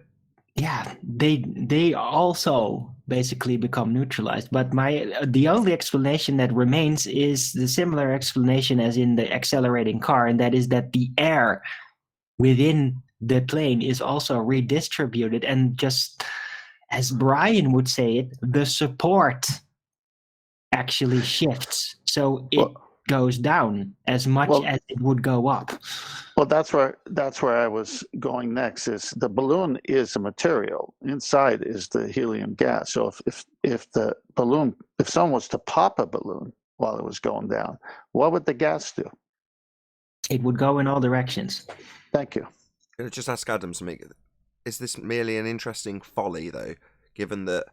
I: yeah, they also basically become neutralized. But the only explanation that remains is the similar explanation as in the accelerating car, and that is that the air within the plane is also redistributed, and just as Brian would say it, the support actually shifts, so it goes down as much as it would go up.
D: Well, that's where I was going next. Is the balloon is a material, inside is the helium gas. So if someone was to pop a balloon while it was going down, what would the gas do?
I: It would go in all directions.
D: Thank you.
A: I'm going to just ask Adam something. Is this merely an interesting folly, though, given that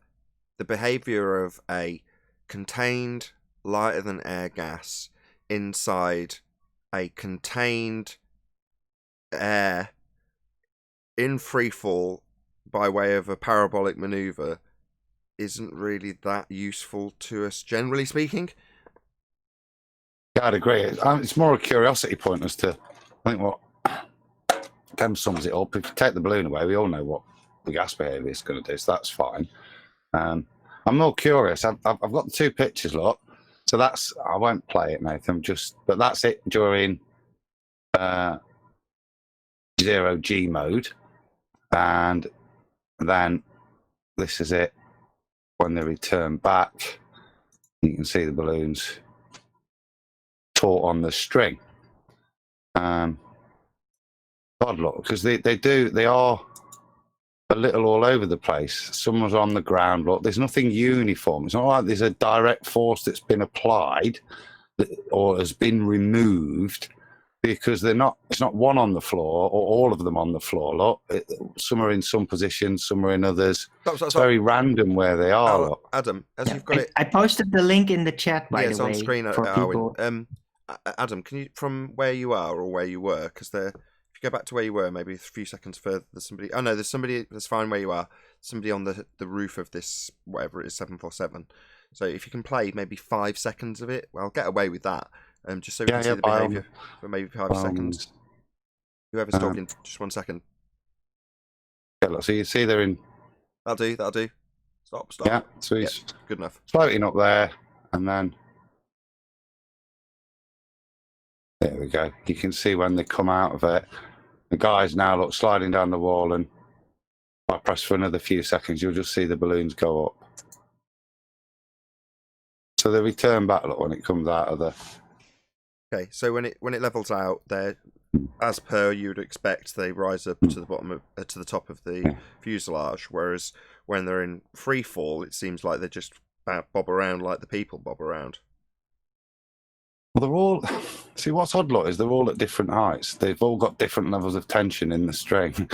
A: the behaviour of a contained lighter than air gas inside a contained air in free fall by way of a parabolic manoeuvre isn't really that useful to us, generally speaking?
J: Yeah, I'd agree. It's more a curiosity point as to, I think, what Kem sums it up. If you take the balloon away, we all know what the gas behaviour is going to do, so that's fine. I'm more curious. I've got the two pictures, look. So that's, I won't play it, Nathan, but that's it during zero-G mode. And then this is it when they return back. You can see the balloons taut on the string. God, look, because they are a little all over the place. Some was on the ground. Look, there's nothing uniform. It's not like there's a direct force that's been applied or has been removed, because they're not. It's not one on the floor or all of them on the floor. Look, some are in some positions, some are in others. It's very random where they are. Look.
A: Adam, as you've got it,
I: I posted the link in the chat, by the way.
A: It's on screen.
I: For people.
A: Adam, can you, from where you are or where you were, because if you go back to where you were, maybe a few seconds further, there's somebody. Oh no, there's somebody. That's fine where you are. Somebody on the roof of this, whatever it is, 747. So if you can play maybe 5 seconds of it, well, get away with that. Just so we can see the behaviour for maybe 5 seconds. Whoever's talking, just 1 second.
J: Yeah, look, so you see they're in.
A: That'll do. Stop.
J: Yeah, so he's
A: good enough.
J: Floating up there, and then there we go. You can see when they come out of it. The guy's now sliding down the wall, and if I press for another few seconds, you'll just see the balloons go up. So they return back when it comes out of the.
A: Okay, so when it levels out, they, as per you'd expect, they rise up to the bottom to the top of the fuselage. Whereas when they're in free fall, it seems like they just bob around like the people bob around.
J: Well, they're all. See, what's odd, is they're all at different heights. They've all got different levels of tension in the string.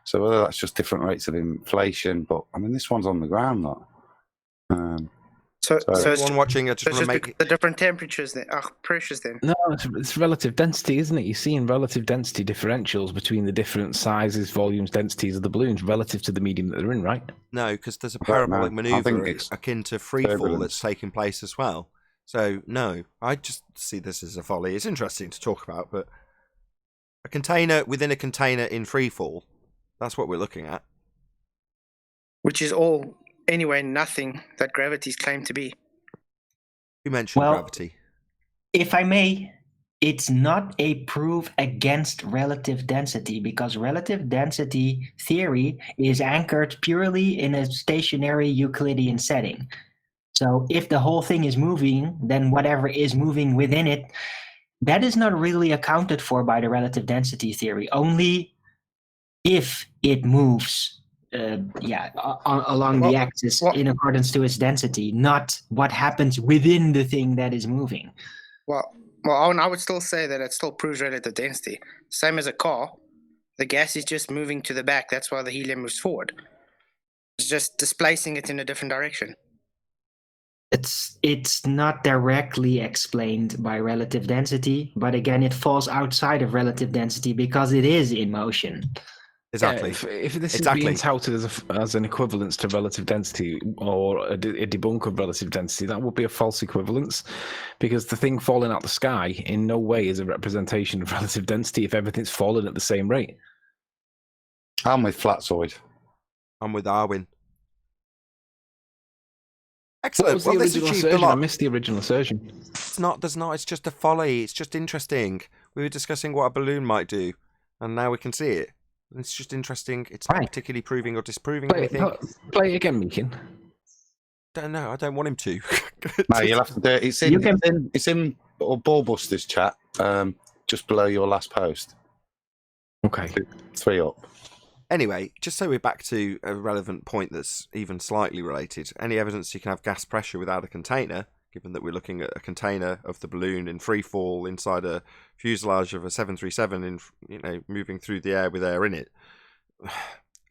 J: So whether that's just different rates of inflation, but I mean, this one's on the ground,
K: So it's
A: one watching it, just make
K: the different temperatures then, pressures then.
H: No, it's relative density, isn't it? You're seeing relative density differentials between the different sizes, volumes, densities of the balloons relative to the medium that they're in, right?
A: No, because there's a parabolic manoeuvre akin to free fall that's taking place as well. So no, I just see this as a folly. It's interesting to talk about, but A container within a container in free fall. That's what we're looking at.
K: Which is all, anyway, nothing that gravity's claimed to be.
A: You mentioned gravity.
I: If I may, it's not a proof against relative density, because relative density theory is anchored purely in a stationary Euclidean setting. So if the whole thing is moving, then whatever is moving within it, that is not really accounted for by the relative density theory. Only if it moves along the axis in accordance to its density, not what happens within the thing that is moving.
K: Well, I would still say that it still proves relative density. Same as a car. The gas is just moving to the back. That's why the helium moves forward. It's just displacing it in a different direction.
I: It's not directly explained by relative density, but again, it falls outside of relative density because it is in motion.
A: Exactly.
H: If this is being touted as an equivalence to relative density or a debunk of relative density, that would be a false equivalence, because the thing falling out the sky in no way is a representation of relative density if everything's falling at the same rate.
J: I'm with Flatzoid.
A: I'm with Arwin.
H: Excellent. What was the original assertion? I missed the original assertion.
A: It's not. It's just a folly. It's just interesting. We were discussing what a balloon might do, and now we can see it. It's just interesting. It's not particularly proving or disproving anything.
H: Play it again, Meekin.
A: Don't know. I don't want him to.
J: No, you'll have to do it. It's in Ballbusters chat, just below your last post.
H: Okay.
J: 3 up.
A: Anyway, just so we're back to a relevant point that's even slightly related. Any evidence you can have gas pressure without a container, given that we're looking at a container of the balloon in free fall inside a fuselage of a 737 moving through the air with air in it.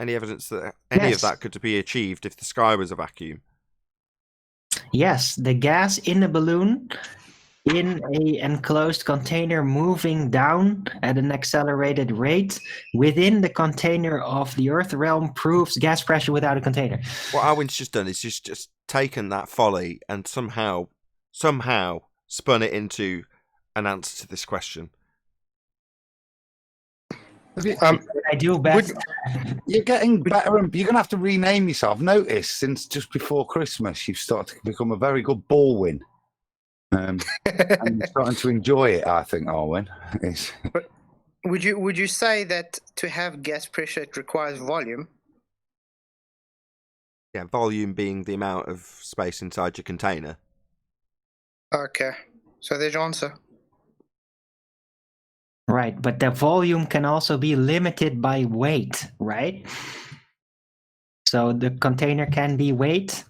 A: Any evidence that any of that could be achieved if the sky was a vacuum?
I: Yes, the gas in the balloon in a enclosed container moving down at an accelerated rate within the container of the Earth realm proves gas pressure without a container.
A: What Arwin's just done is just taken that folly and somehow spun it into an answer to this question.
I: I do best.
J: You're getting better, and you're going to have to rename yourself. Notice since just before Christmas, you've started to become a very good ballwin. And you're starting to enjoy it, I think, Arwin.
K: But would you say that to have gas pressure it requires volume?
A: Yeah, volume being the amount of space inside your container.
K: Okay, so there's your answer.
I: Right, but the volume can also be limited by weight, right? So the container can be weight.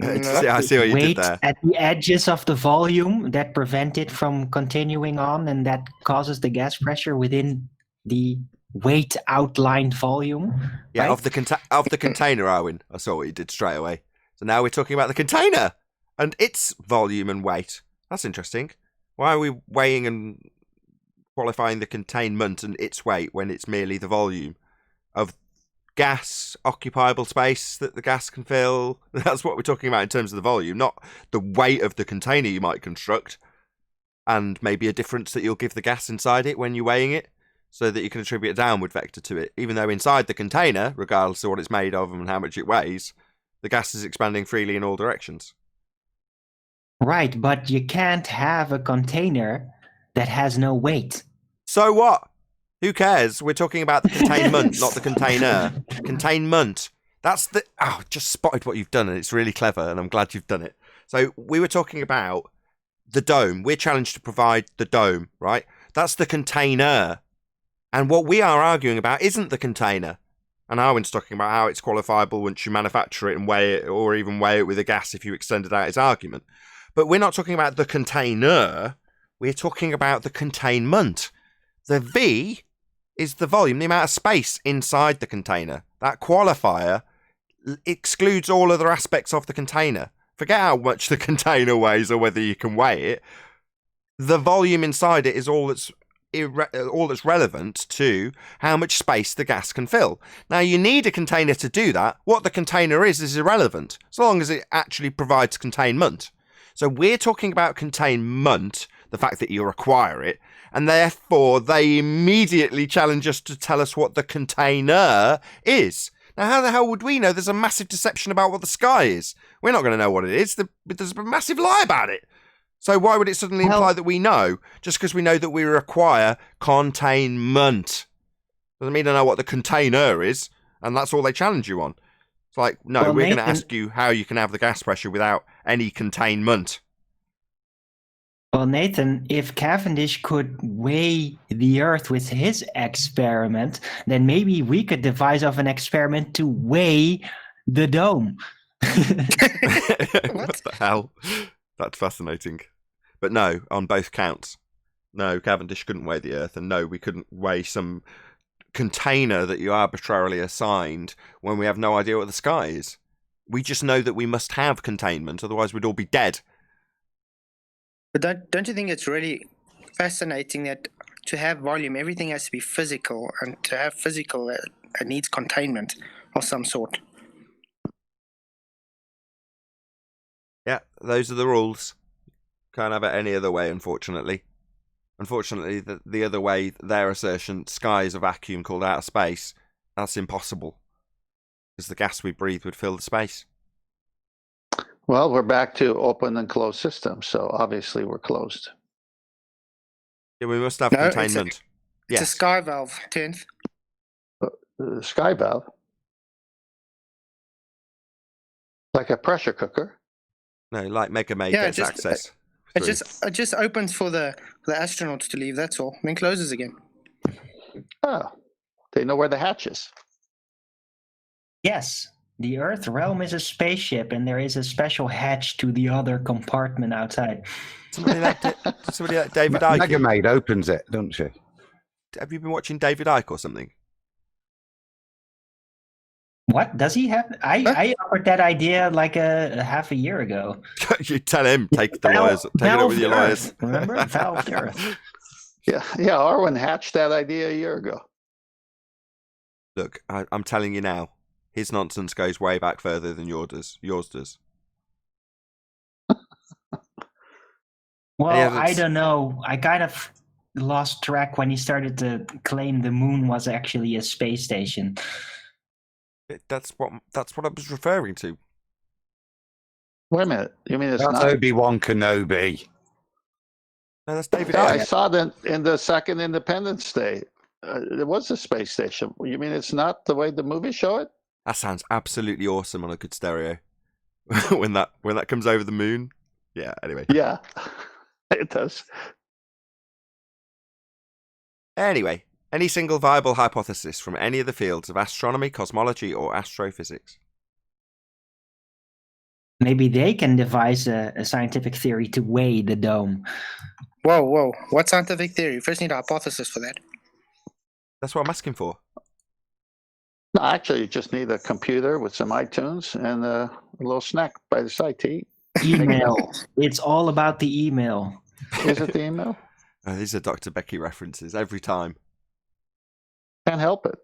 A: I see what you did there.
I: At the edges of the volume that prevent it from continuing on, and that causes the gas pressure within the weight outlined volume.
A: Yeah,
I: right?
A: of the container, Arwin. I saw what you did straight away. So now we're talking about the container and its volume and weight. That's interesting. Why are we weighing and qualifying the containment and its weight when it's merely the volume of gas, occupiable space that the gas can fill? That's what we're talking about in terms of the volume, not the weight of the container you might construct, and maybe a difference that you'll give the gas inside it when you're weighing it, so that you can attribute a downward vector to it, even though inside the container, regardless of what it's made of and how much it weighs, the gas is expanding freely in all directions.
I: Right, but you can't have a container that has no weight.
A: So what? Who cares? We're talking about the containment, not the container. Containment. That's the... Oh, just spotted what you've done, and it's really clever, and I'm glad you've done it. So we were talking about the dome. We're challenged to provide the dome, right? That's the container. And what we are arguing about isn't the container. And Arwin's talking about how it's qualifiable once you manufacture it and weigh it, or even weigh it with a gas if you extended out his argument. But we're not talking about the container. We're talking about the containment. The V is the volume, the amount of space inside the container. That qualifier excludes all other aspects of the container. Forget how much the container weighs or whether you can weigh it. The volume inside it is all that's relevant to how much space the gas can fill. Now, you need a container to do that. What the container is irrelevant, so long as it actually provides containment. So we're talking about containment. the fact that you require it, and therefore they immediately challenge us to tell us what the container is. Now, how the hell would we know? There's a massive deception about what the sky is. We're not going to know what it is. There's a massive lie about it. So why would it suddenly imply that we know, just because we know that we require containment? Doesn't mean I know what the container is, and that's all they challenge you on. It's like, no,
I: Well,
A: we're going to
I: Nathan-
A: ask you how you can have the gas pressure without any containment.
I: Well, Nathan, if Cavendish could weigh the Earth with his experiment, then maybe we could devise of an experiment to weigh the dome.
A: What the hell? That's fascinating. But no, on both counts. No, Cavendish couldn't weigh the Earth, and no, we couldn't weigh some container that you arbitrarily assigned when we have no idea what the sky is. We just know that we must have containment, otherwise we'd all be dead.
K: But don't you think it's really fascinating that to have volume, everything has to be physical, and to have physical, it needs containment of some sort.
A: Yeah, those are the rules. Can't have it any other way, unfortunately. Unfortunately, the other way, their assertion, sky is a vacuum called outer space, that's impossible. Because the gas we breathe would fill the space.
D: Well, we're back to open and closed systems, so obviously we're closed.
A: Yeah, we must have
K: No,
A: containment.
K: It's a sky valve, 10th.
D: The sky valve, like a pressure cooker.
A: No, like Mega Maid
K: Yeah,
A: gets
K: just-
A: access.
K: It just opens for the astronauts to leave, that's all. Then closes again.
D: Oh, they know where the hatch is.
I: Yes, the Earth realm is a spaceship, and there is a special hatch to the other compartment outside.
A: Somebody like David Icke.
J: Mega Maid opens it, doesn't she?
A: Have you been watching David Icke or something?
I: What does he have? I offered that idea like a half a year ago.
A: You tell him, take the lawyers, take it up with your lawyers.
I: Remember? Valve the Earth.
D: Yeah, Arwen hatched that idea a year ago.
A: Look, I'm telling you now, his nonsense goes way back further than yours does.
I: Well, I don't know. I kind of lost track when he started to claim the moon was actually a space station.
A: That's what I was referring to.
D: Wait a minute. You mean it's
J: That's
D: not?
J: Obi-Wan Kenobi.
A: No, that's David
D: Yeah, I
A: Icke.
D: saw that in the second Independence Day. There was a space station. You mean it's not the way the movies show it?
A: That sounds absolutely awesome on a good stereo. when that comes over the moon. Yeah, anyway.
D: Yeah, it does.
A: Anyway, any single viable hypothesis from any of the fields of astronomy, cosmology, or astrophysics?
I: Maybe they can devise a scientific theory to weigh the dome.
K: Whoa. What scientific theory? First need a hypothesis for that.
A: That's what I'm asking for.
D: No, actually, you just need a computer with some iTunes and a little snack by the side to eat.
I: Email. It's all about the email.
D: Is it the email?
A: These are Dr. Becky references every time.
D: Can't help it.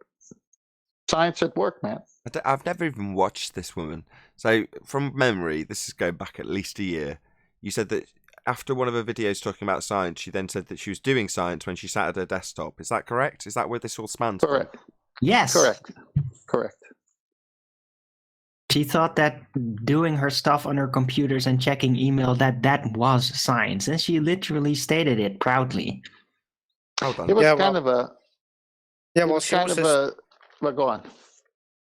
D: Science at work, man.
A: I've never even watched this woman. So, from memory, this is going back at least a year. You said that after one of her videos talking about science, she then said that she was doing science when she sat at her desktop. Is that correct? Is that where this all spans?
D: Correct.
I: Yes.
D: Correct.
I: She thought that doing her stuff on her computers and checking email, that was science. And she literally stated it proudly.
A: Hold on.
D: It was
K: Yeah,
D: kind of a.
K: Yeah,
D: it
K: well,
D: was
K: she
D: kind of
K: also...
D: a. Well, go on.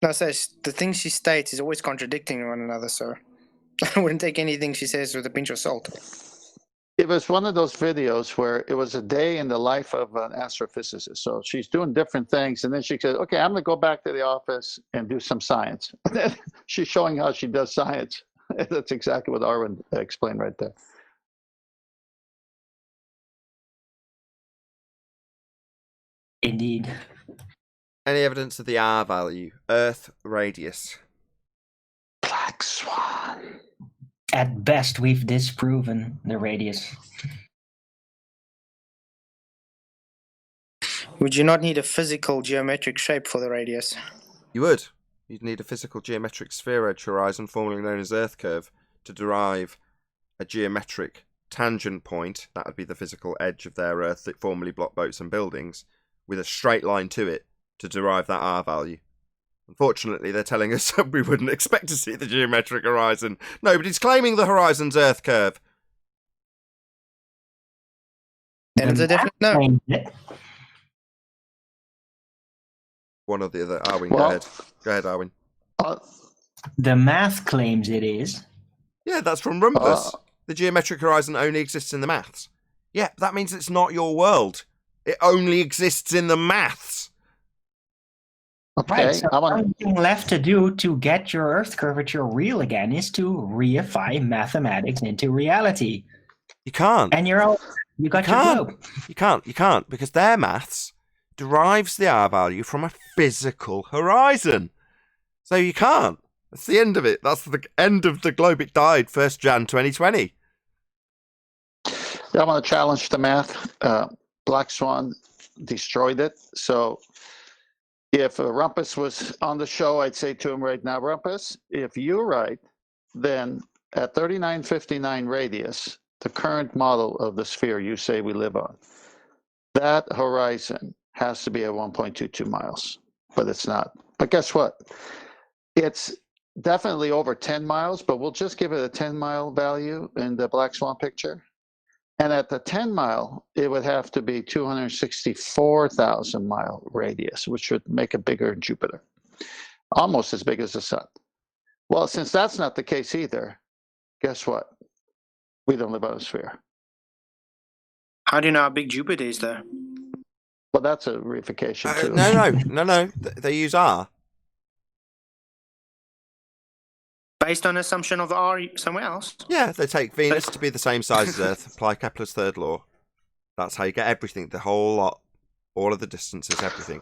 K: No, so the things she states is always contradicting one another, so I wouldn't take anything she says with a pinch of salt.
D: It was one of those videos where it was a day in the life of an astrophysicist. So she's doing different things, and then she said, "Okay, I'm going to go back to the office and do some science." And then she's showing how she does science. That's exactly what Arwen explained right there.
I: Indeed.
A: Any evidence of the R value? Earth radius.
D: Black Swan.
I: At best, we've disproven the radius.
K: Would you not need a physical geometric shape for the radius?
A: You would. You'd need a physical geometric sphere edge horizon, formerly known as Earth curve, to derive a geometric tangent point, that would be the physical edge of their Earth that formerly blocked boats and buildings, with a straight line to it to derive that R value. Unfortunately, they're telling us that we wouldn't expect to see the geometric horizon. Nobody's claiming the horizon's Earth curve.
K: And it's a different no.
A: One or the other. Arwin, go ahead. Go ahead, Arwin.
I: The math claims it is.
A: Yeah, that's from Rumpus. The geometric horizon only exists in the maths. Yeah, that means it's not your world. It only exists in the maths.
D: Okay,
I: right, so the only thing left to do to get your Earth curvature real again is to reify mathematics into reality.
A: You can't.
I: And you got your globe.
A: You can't, because their maths derives the R value from a physical horizon. So you can't. That's the end of it. That's the end of the globe. It died 1st Jan 2020.
D: I want to challenge the math. Black Swan destroyed it. So if Rumpus was on the show, I'd say to him right now, Rumpus, if you're right, then at 3959 radius, the current model of the sphere you say we live on, that horizon has to be at 1.22 miles, but it's not. But guess what? It's definitely over 10 miles, but we'll just give it a 10-mile value in the Black Swan picture. And at the 10 mile, it would have to be 264,000 mile radius, which would make it bigger than Jupiter, almost as big as the sun. Well, since that's not the case either, guess what? We don't live on a sphere.
K: How do you know how big Jupiter is, though?
D: Well, that's a reification too.
A: No. They use R.
K: Based on assumption of R somewhere else?
A: Yeah, they take Venus to be the same size as Earth, apply Kepler's third law. That's how you get everything, the whole lot, all of the distances, everything.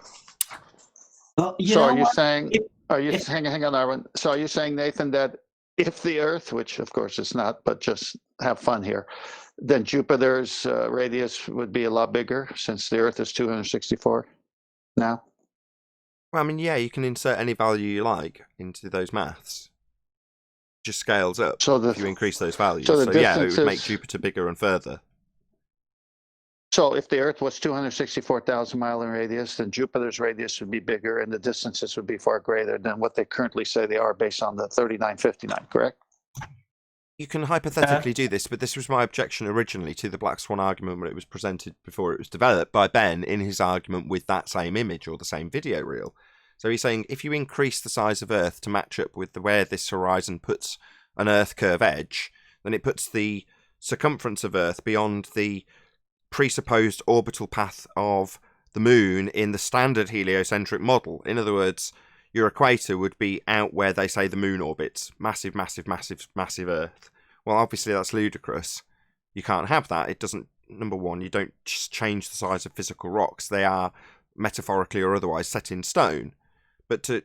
I: Well,
D: so are you saying, hang on, Arwen. So are you saying, Nathan, that if the Earth, which of course it's not, but just have fun here, then Jupiter's radius would be a lot bigger since the Earth is 264 now?
A: Well, I mean, yeah, you can insert any value you like into those maths. Just scales up if you increase those values. So yeah, it would make Jupiter bigger and further.
D: So if the Earth was 264,000 mile in radius, then Jupiter's radius would be bigger and the distances would be far greater than what they currently say they are based on the 3959, correct?
A: You can hypothetically do this, but this was my objection originally to the Black Swan argument when it was presented before it was developed by Ben in his argument with that same image or the same video reel. So he's saying if you increase the size of Earth to match up with where this horizon puts an Earth curve edge, then it puts the circumference of Earth beyond the presupposed orbital path of the Moon in the standard heliocentric model. In other words, your equator would be out where they say the Moon orbits. Massive, massive, massive, massive Earth. Well, obviously that's ludicrous. You can't have that. It doesn't, number one, you don't just change the size of physical rocks. They are metaphorically or otherwise set in stone. But to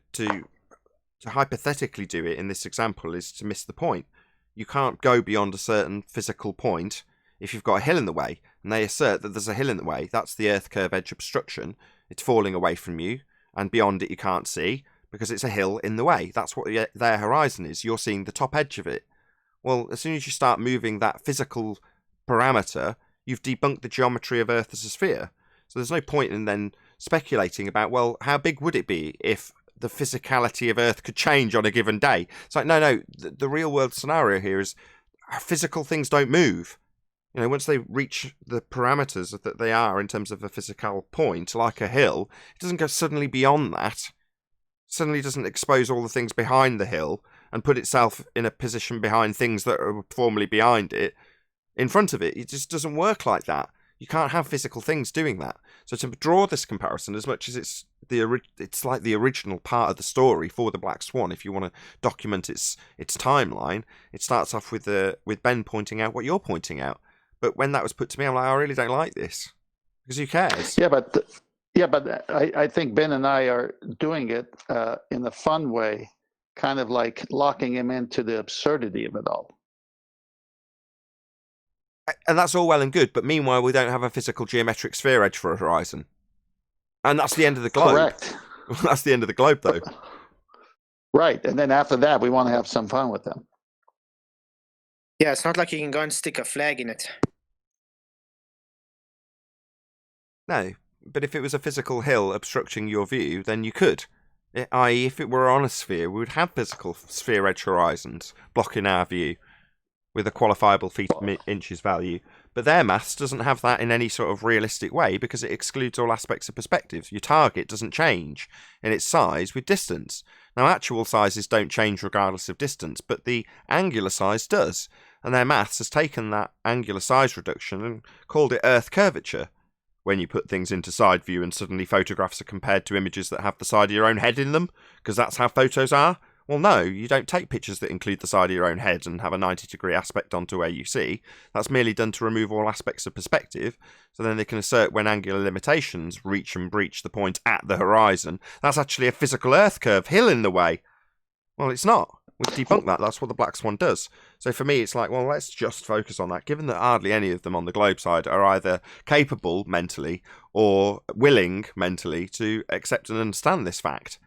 A: hypothetically do it in this example is to miss the point. You can't go beyond a certain physical point if you've got a hill in the way. And they assert that there's a hill in the way. That's the Earth curve edge obstruction. It's falling away from you. And beyond it you can't see because it's a hill in the way. That's what their horizon is. You're seeing the top edge of it. Well, as soon as you start moving that physical parameter, you've debunked the geometry of Earth as a sphere. So there's no point in then speculating about, well, how big would it be if the physicality of Earth could change on a given day? It's like, no, the real world scenario here is physical things don't move. You know, once they reach the parameters that they are in terms of a physical point, like a hill, it doesn't go suddenly beyond that. Suddenly doesn't expose all the things behind the hill and put itself in a position behind things that are formerly behind it, in front of it. It just doesn't work like that. You can't have physical things doing that. So to draw this comparison, as much as it's like the original part of the story for the Black Swan, if you want to document its timeline, it starts off with Ben pointing out what you're pointing out. But when that was put to me, I'm like, I really don't like this because who cares?
D: Yeah, but I think Ben and I are doing it in a fun way, kind of like locking him into the absurdity of it all.
A: And that's all well and good, but meanwhile, we don't have a physical geometric sphere edge for a horizon. And that's the end of the globe.
D: Correct.
A: That's the end of the globe, though.
D: Right. Right. And then after that, we want to have some fun with them.
K: Yeah, it's not like you can go and stick a flag in it.
A: No, but if it was a physical hill obstructing your view, then you could. I.e., if it were on a sphere, we would have physical sphere-edge horizons blocking our view with a qualifiable feet inches value. But their maths doesn't have that in any sort of realistic way because it excludes all aspects of perspective. Your target doesn't change in its size with distance. Now, actual sizes don't change regardless of distance, but the angular size does. And their maths has taken that angular size reduction and called it Earth curvature. When you put things into side view and suddenly photographs are compared to images that have the side of your own head in them, because that's how photos are. Well, no, you don't take pictures that include the side of your own head and have a 90-degree aspect onto where you see. That's merely done to remove all aspects of perspective, so then they can assert when angular limitations reach and breach the point at the horizon, that's actually a physical Earth curve hill in the way. Well, it's not. We've debunked that. That's what the black swan does. So for me, it's like, well, let's just focus on that, given that hardly any of them on the globe side are either capable mentally or willing mentally to accept and understand this fact.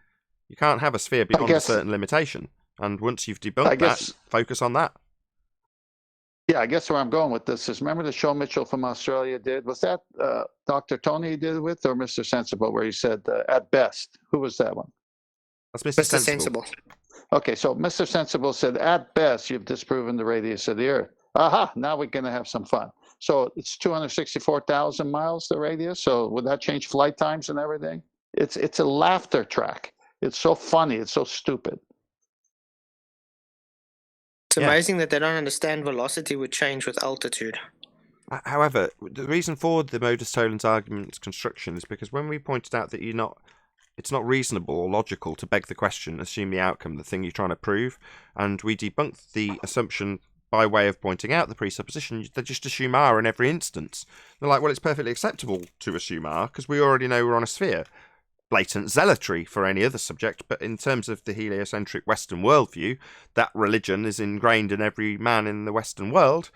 A: You can't have a sphere beyond a certain limitation. And once you've debunked that, focus on that.
D: Yeah, I guess where I'm going with this is, remember the show Mitchell from Australia did? Was that Dr. Tony he did it with, or Mr. Sensible, where he said, at best? Who was that one?
A: That's Mr. Sensible.
D: Okay, so Mr. Sensible said, at best, you've disproven the radius of the Earth. Aha, now we're going to have some fun. So it's 264,000 miles, the radius. So would that change flight times and everything? It's a laughter track. It's so funny. It's so stupid.
K: It's amazing that they don't understand velocity would change with altitude.
A: However, the reason for the modus tollens argument's construction is because when we pointed out that it's not reasonable or logical to beg the question, assume the outcome, the thing you're trying to prove, and we debunked the assumption by way of pointing out the presupposition, they just assume R in every instance. They're like, well, it's perfectly acceptable to assume R because we already know we're on a sphere. Blatant zealotry for any other subject, but in terms of the heliocentric Western worldview, that religion is ingrained in every man in the Western world,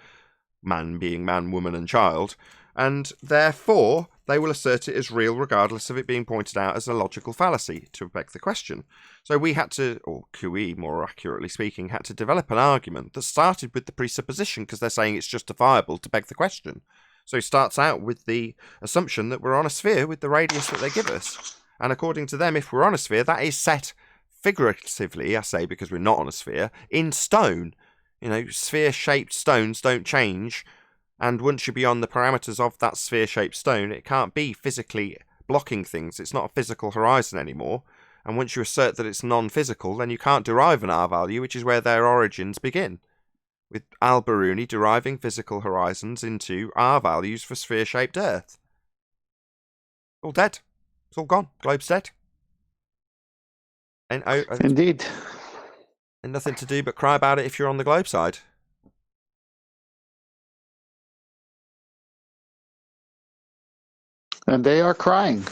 A: man being man, woman and child, and therefore they will assert it as real regardless of it being pointed out as a logical fallacy to beg the question. So we had to, or QE more accurately speaking, had to develop an argument that started with the presupposition because they're saying it's justifiable to beg the question. So it starts out with the assumption that we're on a sphere with the radius that they give us. And according to them, if we're on a sphere, that is set figuratively, I say because we're not on a sphere, in stone. You know, sphere-shaped stones don't change. And once you're beyond the parameters of that sphere-shaped stone, it can't be physically blocking things. It's not a physical horizon anymore. And once you assert that it's non-physical, then you can't derive an R value, which is where their origins begin. With Al-Biruni deriving physical horizons into R values for sphere-shaped Earth. All dead. It's all gone. Globe's dead. And
D: Indeed.
A: And nothing to do but cry about it if you're on the globe side.
D: And they are crying.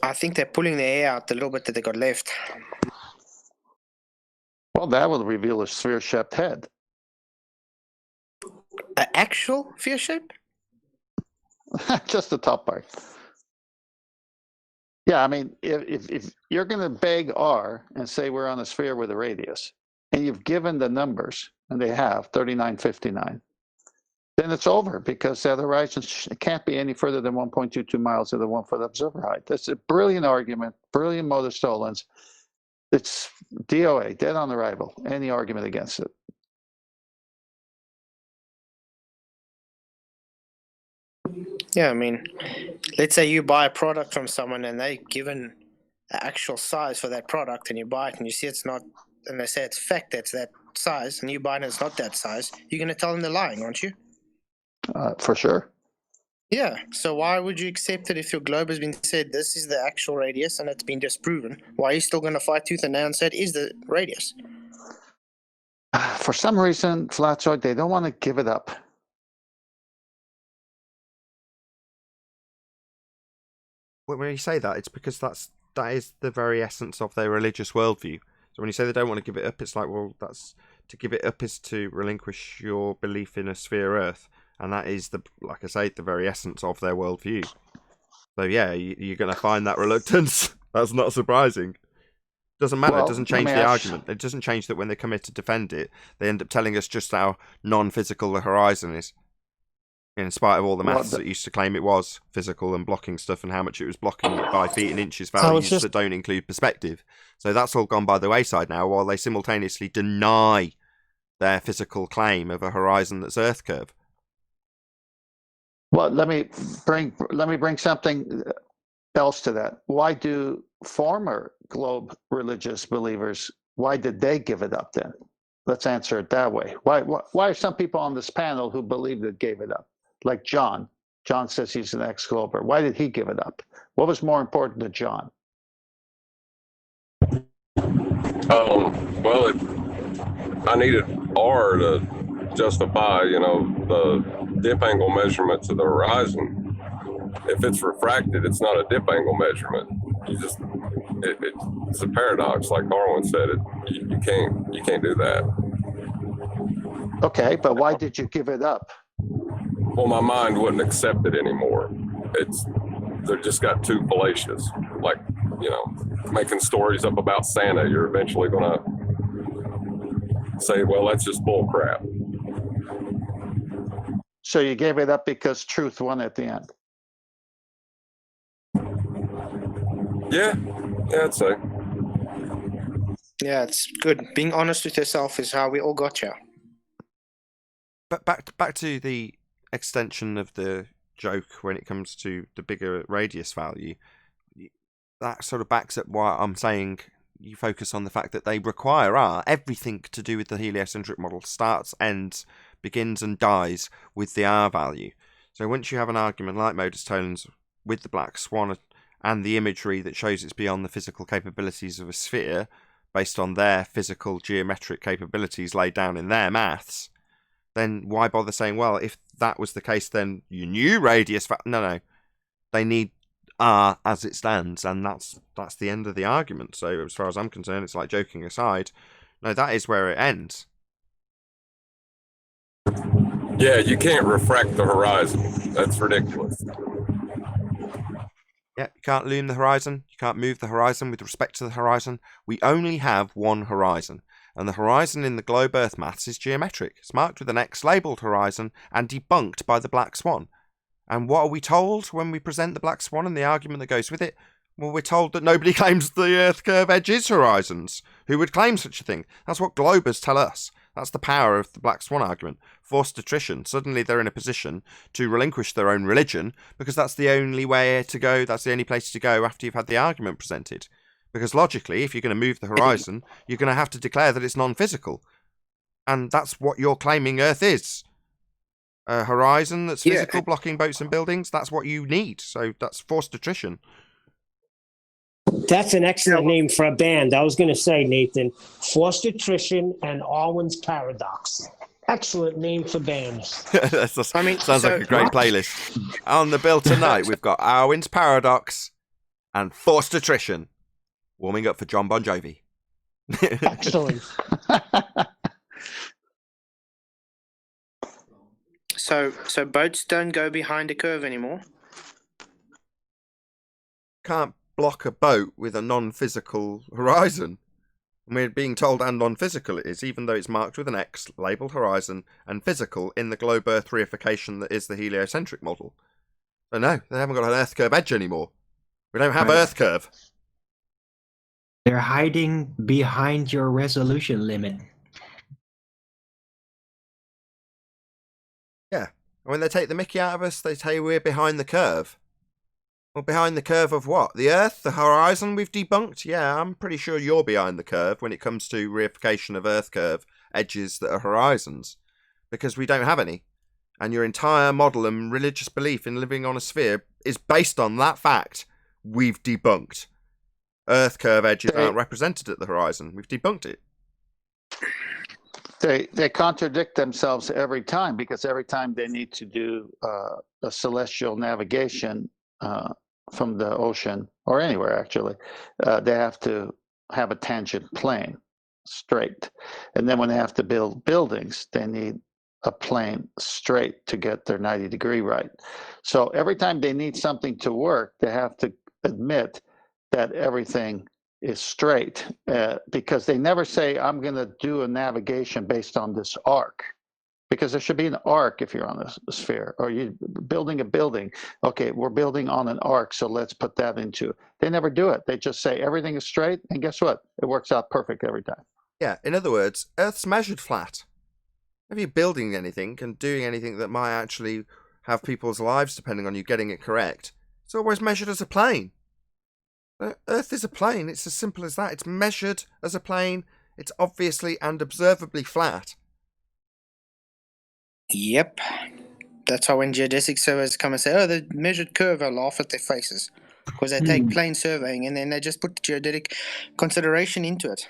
K: I think they're pulling the air out the little bit that they got left.
D: Well, that will reveal a sphere-shaped head.
K: An actual sphere shape?
D: Just the top part. Yeah, I mean, if you're going to beg R and say we're on a sphere with a radius, and you've given the numbers, and they have 3959, then it's over because the horizon can't be any further than 1.22 miles of the 1 foot observer height. That's a brilliant argument, brilliant modus tollens. It's DOA, dead on arrival. Any argument against it?
K: Yeah, I mean, let's say you buy a product from someone and they're given the actual size for that product, and you buy it and you see it's not, and they say it's fact that's that size, and you buy it and it's not that size, you're going to tell them they're lying, aren't you?
D: For sure.
K: Yeah, so why would you accept it if your globe has been said this is the actual radius and it's been disproven? Why are you still going to fight tooth and nail and say it is the radius?
D: For some reason, Flatsoid, they don't want to give it up.
A: When you say that, it's because that is the very essence of their religious worldview. So when you say they don't want to give it up, it's like, well, that's to give it up is to relinquish your belief in a sphere Earth, and that is like I say, the very essence of their worldview. So yeah, you're going to find that reluctance. That's not surprising. Doesn't matter.
D: Well,
A: It doesn't
D: let
A: change
D: me
A: the
D: ask-
A: argument. It doesn't change that when they come here to defend it, they end up telling us just how non-physical the horizon is. In spite of all the maths that used to claim it was physical and blocking stuff, and how much it was blocking by feet and inches values that don't include perspective. So that's all gone by the wayside now, while they simultaneously deny their physical claim of a horizon that's Earth curve.
D: Well, let me bring something else to that. Why do former globe religious believers, why did they give it up then? Let's answer it that way. Why are some people on this panel who believe that gave it up? Like John. John says he's an ex-glober. Why did he give it up? What was more important to John?
E: Well, I needed R to justify, the dip angle measurement to the horizon. If it's refracted, it's not a dip angle measurement. It's a paradox, like Darwin said. You can't do that.
D: Okay, but why did you give it up?
E: Well, my mind wouldn't accept it anymore. They're just got too fallacious. Like, making stories up about Santa, you're eventually gonna say, well, that's just bull crap.
D: So you gave it up because truth won at the end.
E: Yeah, I'd say.
K: Yeah, it's good. Being honest with yourself is how we all got here.
A: But back to the extension of the joke when it comes to the bigger radius value, that sort of backs up why I'm saying you focus on the fact that they require R. Everything to do with the heliocentric model starts, ends, begins and dies with the R value. So once you have an argument like Modus Tollens with the black swan and the imagery that shows it's beyond the physical capabilities of a sphere based on their physical geometric capabilities laid down in their maths, then why bother saying, well, if that was the case, then you knew radius... No. They need R as it stands, and that's the end of the argument. So as far as I'm concerned, it's like joking aside. No, that is where it ends.
E: Yeah, you can't refract the horizon. That's ridiculous.
A: Yeah, you can't loom the horizon. You can't move the horizon with respect to the horizon. We only have one horizon. And the horizon in the globe Earth maths is geometric. It's marked with an X labelled horizon and debunked by the black swan. And what are we told when we present the black swan and the argument that goes with it? Well, we're told that nobody claims the Earth curve edge is horizons. Who would claim such a thing? That's what globers tell us. That's the power of the black swan argument. Forced attrition. Suddenly they're in a position to relinquish their own religion because that's the only way to go. That's the only place to go after you've had the argument presented. Because logically, if you're going to move the horizon, you're going to have to declare that it's non-physical. And that's what you're claiming Earth is. A horizon that's physical, blocking boats and buildings, that's what you need. So that's forced attrition.
C: That's an excellent name for a band. I was going to say, Nathan, Forced Attrition and Alwyn's Paradox. Excellent name for bands.
A: Sounds like a great playlist. On the bill tonight, we've got Arwen's Paradox and Forced Attrition. Warming up for John Bon Jovi.
C: Excellent.
K: So boats don't go behind a curve anymore?
A: Can't block a boat with a non-physical horizon. We're being told and non-physical it is, even though it's marked with an X, labelled horizon, and physical in the globe Earth reification that is the heliocentric model. So no, they haven't got an Earth curve edge anymore. We don't have Earth curve.
I: They're hiding behind your resolution limit.
A: Yeah. And when they take the mickey out of us, they tell you we're behind the curve. Well, behind the curve of what? The Earth? The horizon we've debunked? Yeah, I'm pretty sure you're behind the curve when it comes to reification of Earth curve edges that are horizons. Because we don't have any. And your entire model and religious belief in living on a sphere is based on that fact we've debunked. Earth curve edges aren't represented at the horizon. We've debunked it.
D: They contradict themselves every time, because every time they need to do a celestial navigation from the ocean or anywhere actually, they have to have a tangent plane straight, and then when they have to build buildings, they need a plane straight to get their 90-degree right. So every time they need something to work, they have to admit that everything is straight because they never say, I'm going to do a navigation based on this arc. Because there should be an arc if you're on a sphere, or you're building a building. Okay, we're building on an arc, so let's put that into. They never do it. They just say everything is straight, and guess what? It works out perfect every time.
A: Yeah, in other words, Earth's measured flat. If you're building anything and doing anything that might actually have people's lives depending on you getting it correct, it's always measured as a plane. Earth is a plane. It's as simple as that. It's measured as a plane. It's obviously and observably flat.
K: Yep. That's how when geodesic surveys come and say, oh, the measured curve, I laugh at their faces. Because they take plane surveying and then they just put geodetic consideration into it.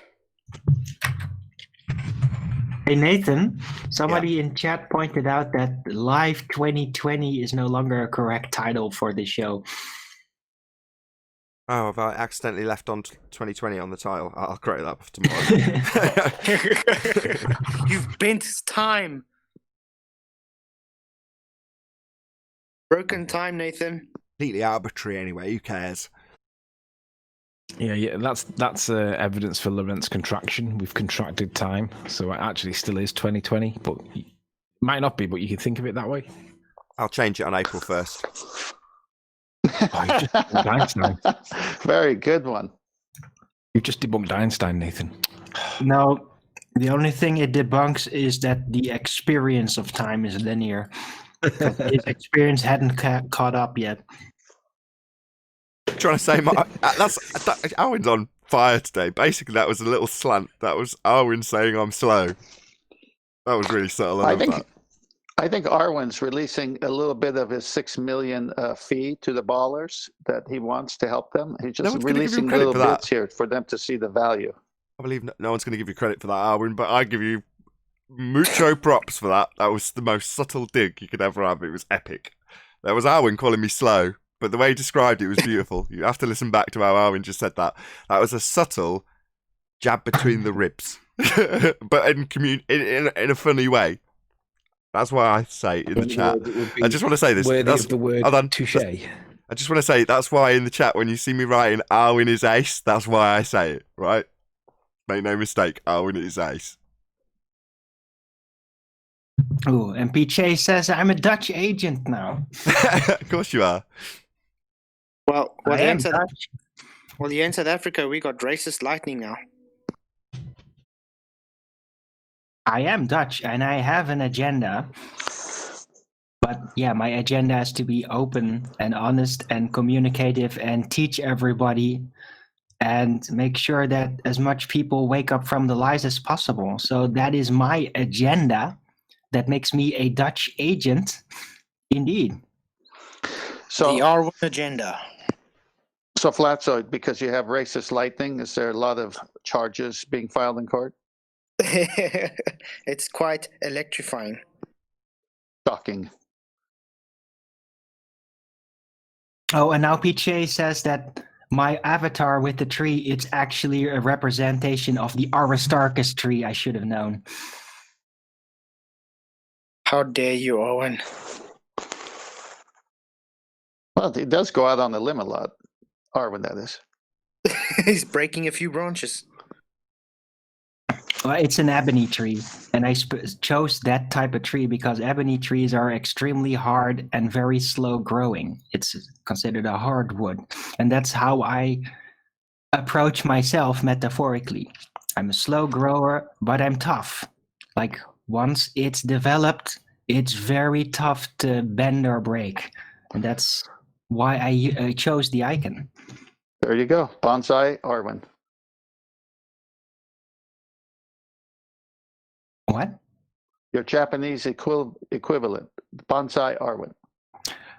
I: Hey Nathan, somebody in chat pointed out that Live 2020 is no longer a correct title for the show.
A: Oh, have I accidentally left on 2020 on the title? I'll correct that for tomorrow.
K: You've bent time. Broken time, Nathan.
A: Completely arbitrary anyway, who cares?
H: Yeah, that's evidence for Lorentz contraction. We've contracted time, so it actually still is 2020, but it might not be, but you can think of it that way.
A: I'll change it on April 1st.
H: Oh, you just debunked Einstein.
D: Very good one.
H: You just debunked Einstein, Nathan.
I: No, the only thing it debunks is that the experience of time is linear. His experience hadn't caught up yet.
A: Trying to say that's Arwen's on fire today. Basically, that was a little slant. That was Arwen saying I'm slow. That was really subtle. I
D: think Arwen's releasing a little bit of his 6 million fee to the ballers that he wants to help them. He's just releasing little bits here for them to see the value.
A: I believe no one's going to give you credit for that, Arwen, but I give you mucho props for that. That was the most subtle dig you could ever have. It was epic. There was Arwen calling me slow, but the way he described it was beautiful. You have to listen back to how Arwen just said that. That was a subtle jab between the ribs, but in a funny way. That's why I say in the chat. I just want to say this.
H: That's the word touche.
A: I just want to say that's why in the chat when you see me writing Arwen is ace, that's why I say it, right? Make no mistake, Arwen is ace.
I: Oh, and PJ says I'm a Dutch agent now.
A: Of course you are.
K: Well, here in South Africa, we got racist lightning now.
I: I am Dutch, and I have an agenda. But yeah, my agenda is to be open and honest and communicative and teach everybody and make sure that as much people wake up from the lies as possible. So that is my agenda. That makes me a Dutch agent, indeed.
K: So the R1 agenda.
D: So Flatzoid, because you have racist lightning, is there a lot of charges being filed in court?
K: It's quite electrifying.
D: Shocking.
I: Oh, and now PJ says that my avatar with the tree, it's actually a representation of the Aristarchus tree. I should have known.
K: How dare you, Owen?
D: Well, he does go out on the limb a lot. Arwen, that is.
K: He's breaking a few branches.
I: Well, it's an ebony tree, and I chose that type of tree because ebony trees are extremely hard and very slow growing. It's considered a hardwood, and that's how I approach myself metaphorically. I'm a slow grower, but I'm tough. Like, once it's developed, it's very tough to bend or break, and that's why I chose the icon.
D: There you go. Bonsai Arwen.
I: What?
D: Your Japanese equivalent. Bonsai Arwen.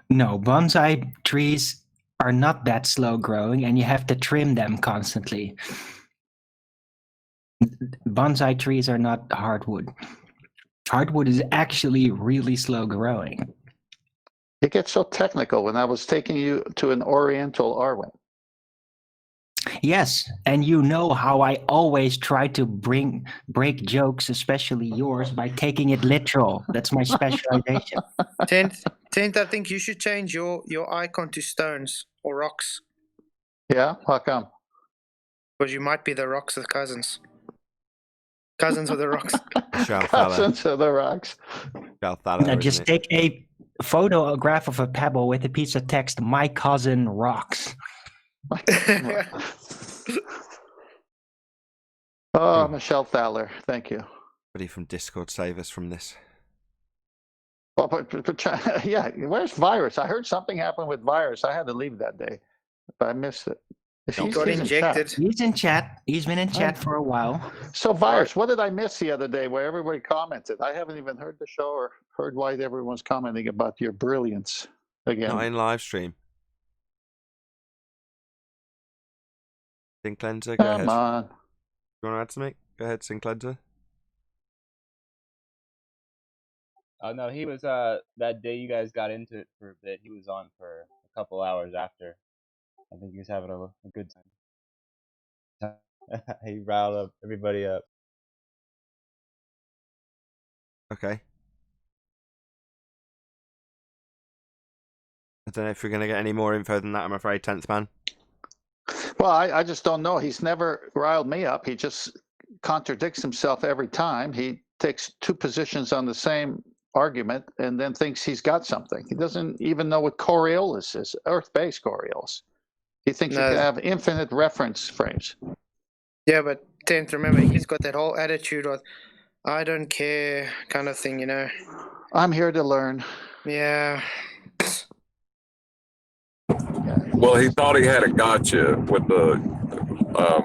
I: No, bonsai trees are not that slow growing, and you have to trim them constantly. Bonsai trees are not hardwood. Hardwood is actually really slow growing.
D: It gets so technical when I was taking you to an Oriental Arwen.
I: Yes, and you know how I always try to break jokes, especially yours, by taking it literal. That's my specialization.
K: Tenth, I think you should change your icon to stones or rocks.
D: Yeah, how come?
K: Because you might be the rocks with cousins. Cousins with the rocks.
D: Cousins of the rocks.
I: Now just take a photograph of a pebble with a piece of text, "My cousin rocks."
D: Oh, Michelle Thaler, thank you.
A: Somebody from Discord save us from this.
D: Well, but yeah, where's Virus? I heard something happened with Virus. I had to leave that day, but I missed it.
K: He got injected.
I: He's in chat. He's been in chat for a while.
D: So, Virus, what did I miss the other day where everybody commented? I haven't even heard the show or heard why everyone's commenting about your brilliance again.
A: Not in live stream. Sin Cleanser, go ahead.
D: Come on.
A: You want to add something? Go ahead, Sin Cleanser.
L: Oh no, he was that day you guys got into it for a bit. He was on for a couple hours after. I think he was having a good time. He riled up everybody up.
A: Okay. I don't know if we're going to get any more info than that, I'm afraid, 10th man.
D: Well, I just don't know. He's never riled me up. He just contradicts himself every time. He takes two positions on the same argument and then thinks he's got something. He doesn't even know what Coriolis is, Earth-based Coriolis. He thinks you can have infinite reference frames.
K: Yeah, but 10th, remember, he's got that whole attitude of, I don't care kind of thing, you know.
D: I'm here to learn.
K: Yeah.
E: Well, he thought he had a gotcha with the.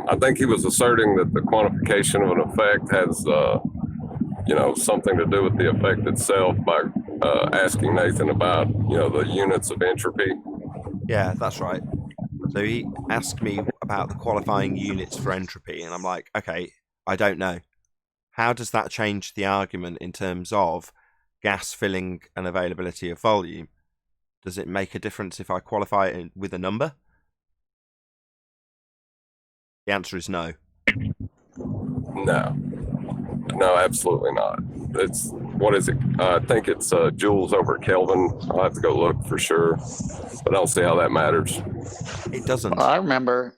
E: I think he was asserting that the quantification of an effect has, something to do with the effect itself by asking Nathan about, the units of entropy.
A: Yeah, that's right. So he asked me about the qualifying units for entropy, and I'm like, okay, I don't know. How does that change the argument in terms of gas filling and availability of volume? Does it make a difference if I qualify it with a number? The answer is no.
E: No, absolutely not. What is it? I think it's joules over Kelvin. I'll have to go look for sure, but I don't see how that matters.
A: It doesn't.
D: I remember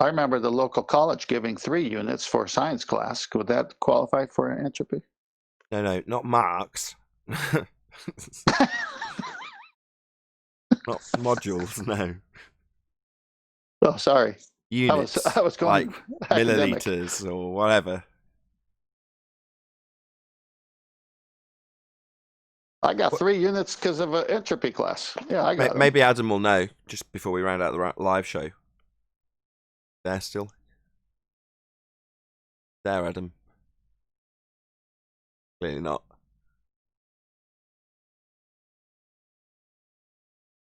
D: the local college giving 3 units for science class. Would that qualify for entropy?
A: No, not marks. Not modules, no.
D: Oh, sorry.
A: Units,
D: I was going
A: like
D: academic.
A: milliliters or whatever.
D: I got 3 units because of an entropy class. Yeah, I got
A: Maybe Adam will know just before we round out the live show. There still? There, Adam. Clearly not.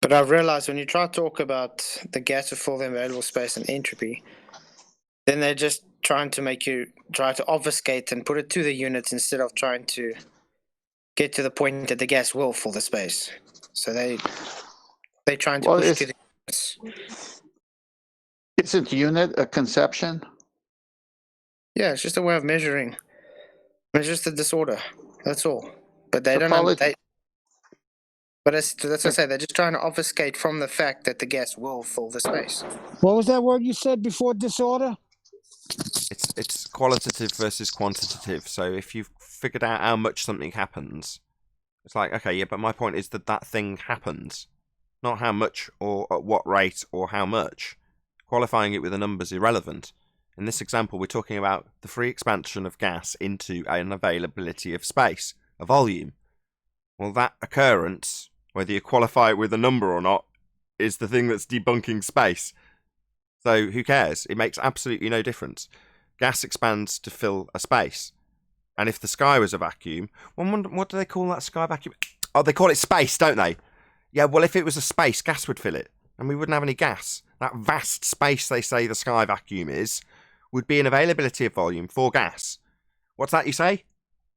K: But I've realized when you try to talk about the gas to fill the available space and entropy, then they're just trying to make you try to obfuscate and put it to the units instead of trying to get to the point that the gas will fill the space. So they're trying to push to the units.
D: Isn't unit a conception?
K: Yeah, it's just a way of measuring. It's just a disorder. That's all. But they don't know. But that's what I say. They're just trying to obfuscate from the fact that the gas will fill the space.
C: What was that word you said before disorder?
A: It's qualitative versus quantitative. So if you've figured out how much something happens, it's like, okay, yeah, but my point is that thing happens, not how much or at what rate or how much. Qualifying it with a number is irrelevant. In this example, we're talking about the free expansion of gas into an availability of space, a volume. Well, that occurrence, whether you qualify it with a number or not, is the thing that's debunking space. So who cares? It makes absolutely no difference. Gas expands to fill a space. And if the sky was a vacuum, what do they call that sky vacuum? Oh, they call it space, don't they? Yeah, well, if it was a space, gas would fill it. And we wouldn't have any gas. That vast space they say the sky vacuum is would be an availability of volume for gas. What's that you say?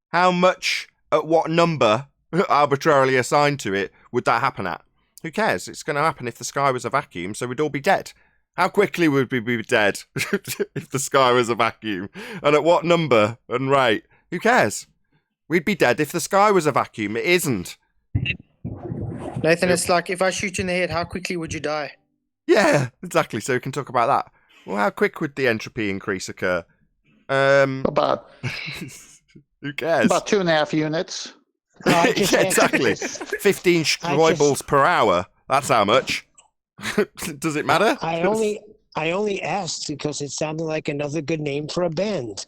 A: How much, at what number, arbitrarily assigned to it, would that happen at? Who cares? It's going to happen if the sky was a vacuum, so we'd all be dead. How quickly would we be dead if the sky was a vacuum? And at what number and rate? Who cares? We'd be dead if the sky was a vacuum. It isn't.
K: Nathan, it's like if I shoot you in the head, how quickly would you die?
A: Yeah, exactly. So we can talk about that. Well, how quick would the entropy increase occur?
D: About
A: who cares?
D: About 2.5 units.
C: No,
A: yeah, exactly. 15 Schreibles per hour. That's how much. Does it matter?
C: I only asked because it sounded like another good name for a band.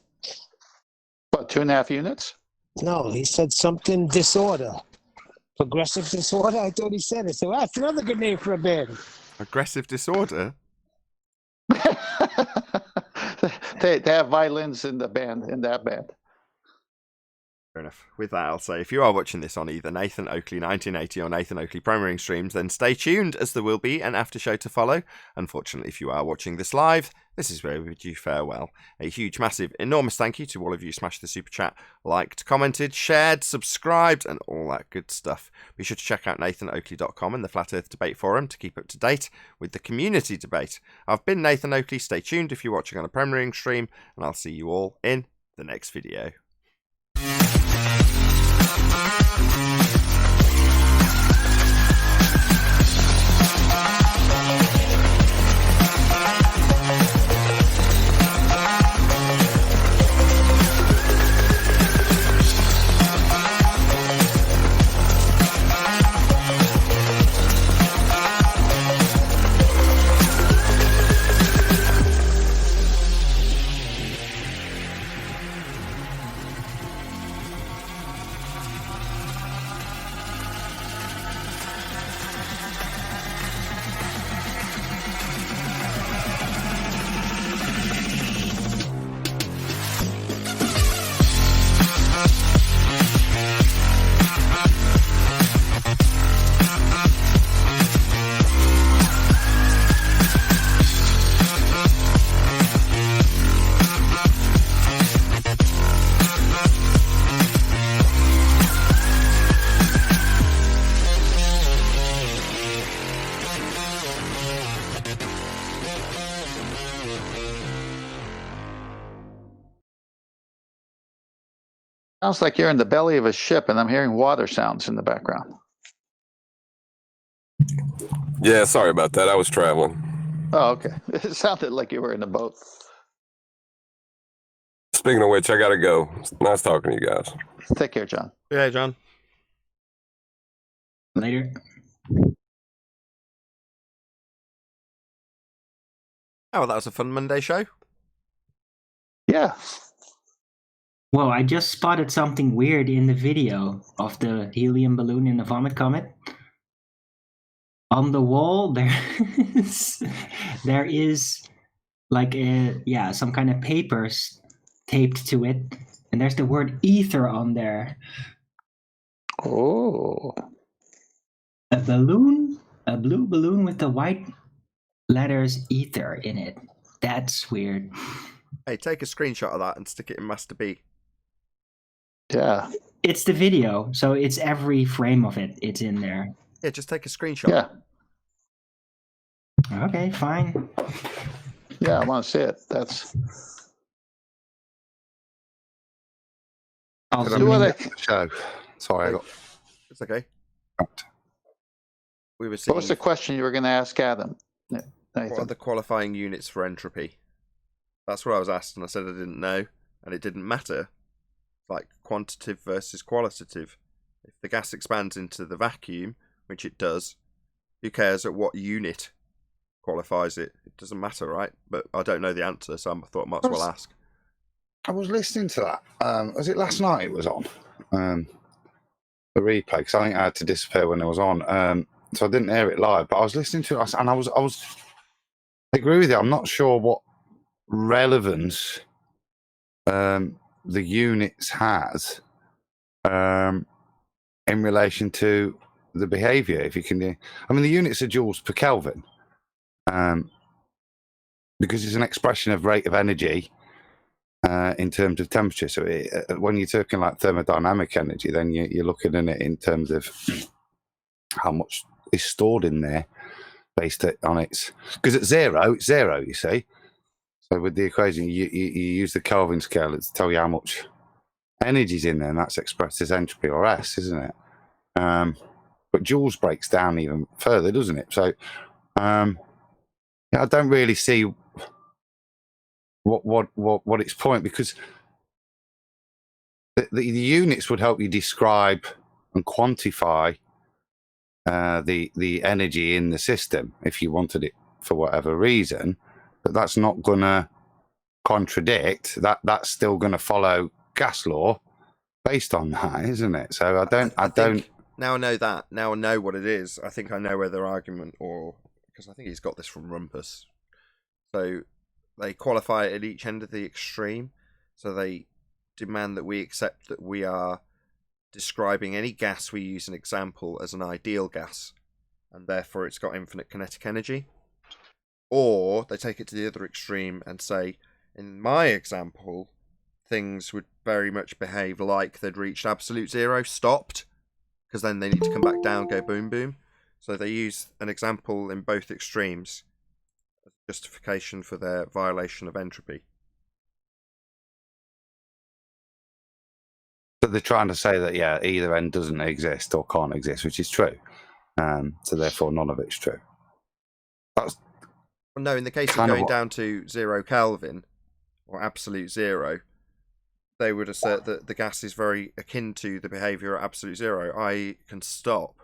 D: What, 2.5 units?
C: No, he said something disorder. Progressive disorder? I thought he said it. So that's another good name for a band.
A: Aggressive disorder?
D: they have violins in that band.
A: Fair enough. With that, I'll say if you are watching this on either Nathan Oakley 1980 or Nathan Oakley Premiering streams, then stay tuned as there will be an after show to follow. Unfortunately, if you are watching this live, this is where we bid you farewell. A huge, massive, enormous thank you to all of you who smashed the super chat, liked, commented, shared, subscribed, and all that good stuff. Be sure to check out nathanoakley.com and the Flat Earth Debate Forum to keep up to date with the community debate. I've been Nathan Oakley. Stay tuned if you're watching on a Premiering stream, and I'll see you all in the next video.
D: Sounds like you're in the belly of a ship, and I'm hearing water sounds in the background.
E: Yeah, sorry about that. I was traveling.
D: Oh, okay. It sounded like you were in a boat.
E: Speaking of which, I gotta go. It's nice talking to you guys.
D: Take care, John.
A: Yeah, John.
I: Later.
A: Oh, well, that was a fun Monday show.
D: Yeah.
I: Well, I just spotted something weird in the video of the helium balloon in the vomit comet. On the wall, there is like some kind of papers taped to it, and there's the word ether on there.
D: Oh.
I: A blue balloon with the white letters ether in it. That's weird.
A: Hey, take a screenshot of that and stick it in Master B.
D: Yeah.
I: It's the video, so it's every frame of it. It's in there.
A: Yeah, just take a screenshot.
D: Yeah.
I: Okay, fine.
D: Yeah, I want to see it. That's.
I: I'll
J: Could
I: zoom in.
J: show. Sorry, I got.
A: It's okay. We were
D: What
A: seeing
D: was the question you were going to ask Adam?
A: what are the qualifying units for entropy? That's what I was asked, and I said I didn't know, and it didn't matter. Like quantitative versus qualitative. If the gas expands into the vacuum, which it does, who cares at what unit qualifies it? It doesn't matter, right? But I don't know the answer, so I thought I might as well ask.
J: I was listening to that. Was it last night it was on? The replay, because I think I had to disappear when it was on. So I didn't hear it live, but I was listening to it, and I agree with you. I'm not sure what relevance the units has in relation to the behaviour. If you can, I mean, the units are joules per Kelvin, because it's an expression of rate of energy in terms of temperature. So when you're talking like thermodynamic energy, then you're looking at it in terms of how much is stored in there based on its, because it's zero, you see. So with the equation, you use the Kelvin scale to tell you how much energy's in there, and that's expressed as entropy or S, isn't it? But joules breaks down even further, doesn't it? So yeah, I don't really see what its point, because the units would help you describe and quantify the energy in the system if you wanted it for whatever reason, but that's not going to contradict that. That's still going to follow gas law based on that, isn't it? So I don't.
A: Now I know that. Now I know what it is. I think I know where their argument, or because I think he's got this from Rumpus. So they qualify it at each end of the extreme. So they demand that we accept that we are describing any gas we use an example as an ideal gas, and therefore it's got infinite kinetic energy. Or they take it to the other extreme and say, in my example, things would very much behave like they'd reached absolute zero, stopped, because then they need to come back down, go boom, boom. So they use an example in both extremes as justification for their violation of entropy.
J: But they're trying to say that, yeah, either end doesn't exist or can't exist, which is true. So therefore, none of it's true. That's
A: no, in the case of going down to 0 Kelvin, or absolute zero, they would assert that the gas is very akin to the behaviour at absolute zero, i.e. can stop.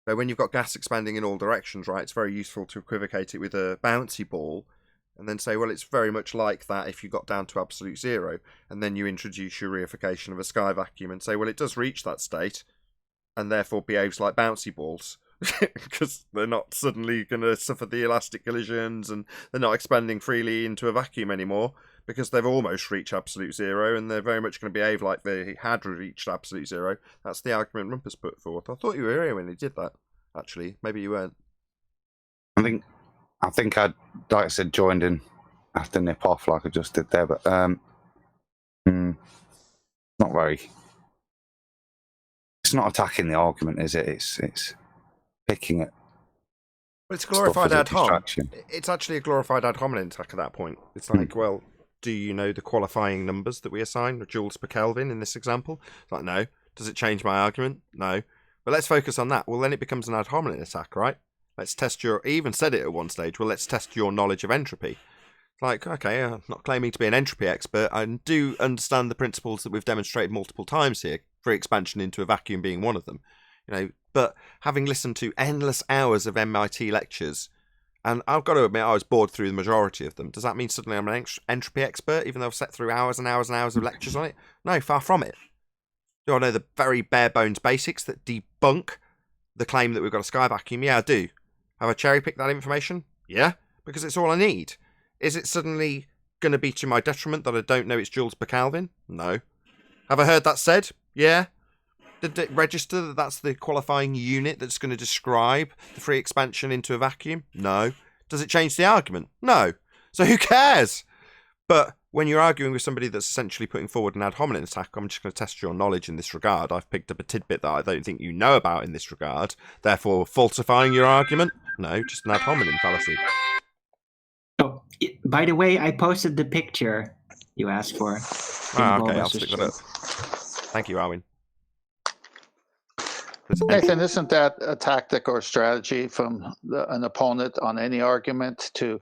A: So when you've got gas expanding in all directions, right, it's very useful to equivocate it with a bouncy ball and then say, well, it's very much like that if you got down to absolute zero, and then you introduce your reification of a sky vacuum and say, well, it does reach that state and therefore behaves like bouncy balls. Because they're not suddenly going to suffer the elastic collisions and they're not expanding freely into a vacuum anymore because they've almost reached absolute zero and they're very much going to behave like they had reached absolute zero. That's the argument Rumpus put forth. I thought you were here when he did that, actually. Maybe you weren't.
J: I think I'd, like I said, joined in after nip off like I just did there, but not very. It's not attacking the argument, is it? It's picking it.
A: Well, it's glorified ad hom. It's actually a glorified ad hominem attack at that point. It's like, well, do you know the qualifying numbers that we assign, joules per Kelvin in this example? It's like, no. Does it change my argument? No. But let's focus on that. Well, then it becomes an ad hominem attack, right? Let's test your... He even said it at one stage. Well, let's test your knowledge of entropy. Like, okay, I'm not claiming to be an entropy expert. I do understand the principles that we've demonstrated multiple times here, free expansion into a vacuum being one of them. You know, but having listened to endless hours of MIT lectures, and I've got to admit I was bored through the majority of them. Does that mean suddenly I'm an entropy expert, even though I've sat through hours and hours and hours of lectures on it? No, far from it. Do I know the very bare bones basics that debunk the claim that we've got a sky vacuum? Yeah, I do. Have I cherry-picked that information? Yeah, because it's all I need. Is it suddenly going to be to my detriment that I don't know it's joules per Kelvin? No. Have I heard that said? Yeah. Did it register that that's the qualifying unit that's going to describe the free expansion into a vacuum? No. Does it change the argument? No. So who cares? But when you're arguing with somebody that's essentially putting forward an ad hominem attack, I'm just going to test your knowledge in this regard. I've picked up a tidbit that I don't think you know about in this regard, therefore falsifying your argument? No, just an ad hominem fallacy.
I: Oh, by the way, I posted the picture you asked for.
A: Okay, I'll stick that up. Thank you, Arwin.
D: Nathan, isn't that a tactic or strategy from an opponent on any argument to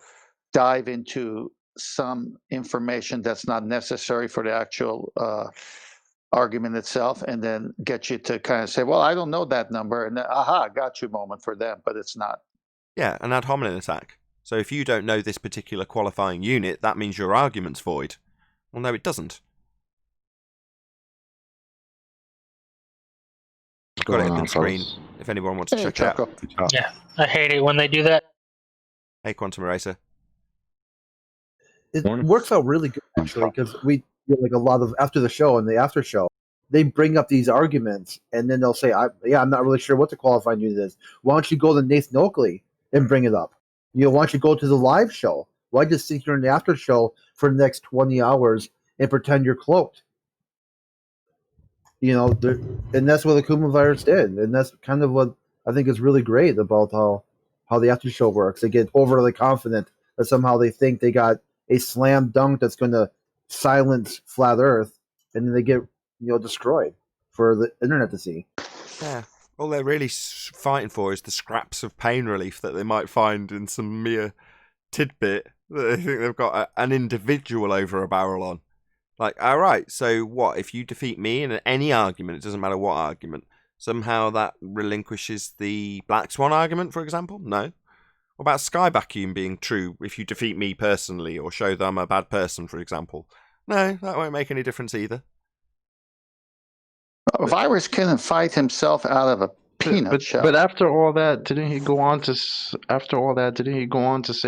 D: dive into some information that's not necessary for the actual argument itself, and then get you to kind of say, well, I don't know that number, and then, aha, got you moment for them, but it's not.
A: Yeah, an ad hominem attack. So if you don't know this particular qualifying unit, that means your argument's void. Well, no, it doesn't. Got it up on screen if anyone wants to check it out.
B: Yeah, I hate it when they do that.
A: Hey, Quantum Eraser.
M: It works out really good, actually, because we like a lot of after the show and the after show, they bring up these arguments and then they'll say, I'm not really sure what the qualifying unit is. Why don't you go to Nathan Oakley and bring it up? Why don't you go to the live show? Why just sit here in the after show for the next 20 hours and pretend you're cloaked? And that's what the Kuma virus did, and that's kind of what I think is really great about how the after show works. They get overly confident that somehow they think they got a slam dunk that's going to silence flat Earth, and then they get destroyed for the internet to see.
A: Yeah, all they're really fighting for is the scraps of pain relief that they might find in some mere tidbit They think they've got an individual over a barrel on. Like, all right, so what? If you defeat me in any argument, it doesn't matter what argument, somehow that relinquishes the Black Swan argument, for example? No. What about Sky Vacuum being true if you defeat me personally or show that I'm a bad person, for example? No, that won't make any difference either.
D: Virus couldn't fight himself out of a peanut shell.
N: But after all that, didn't he go on to say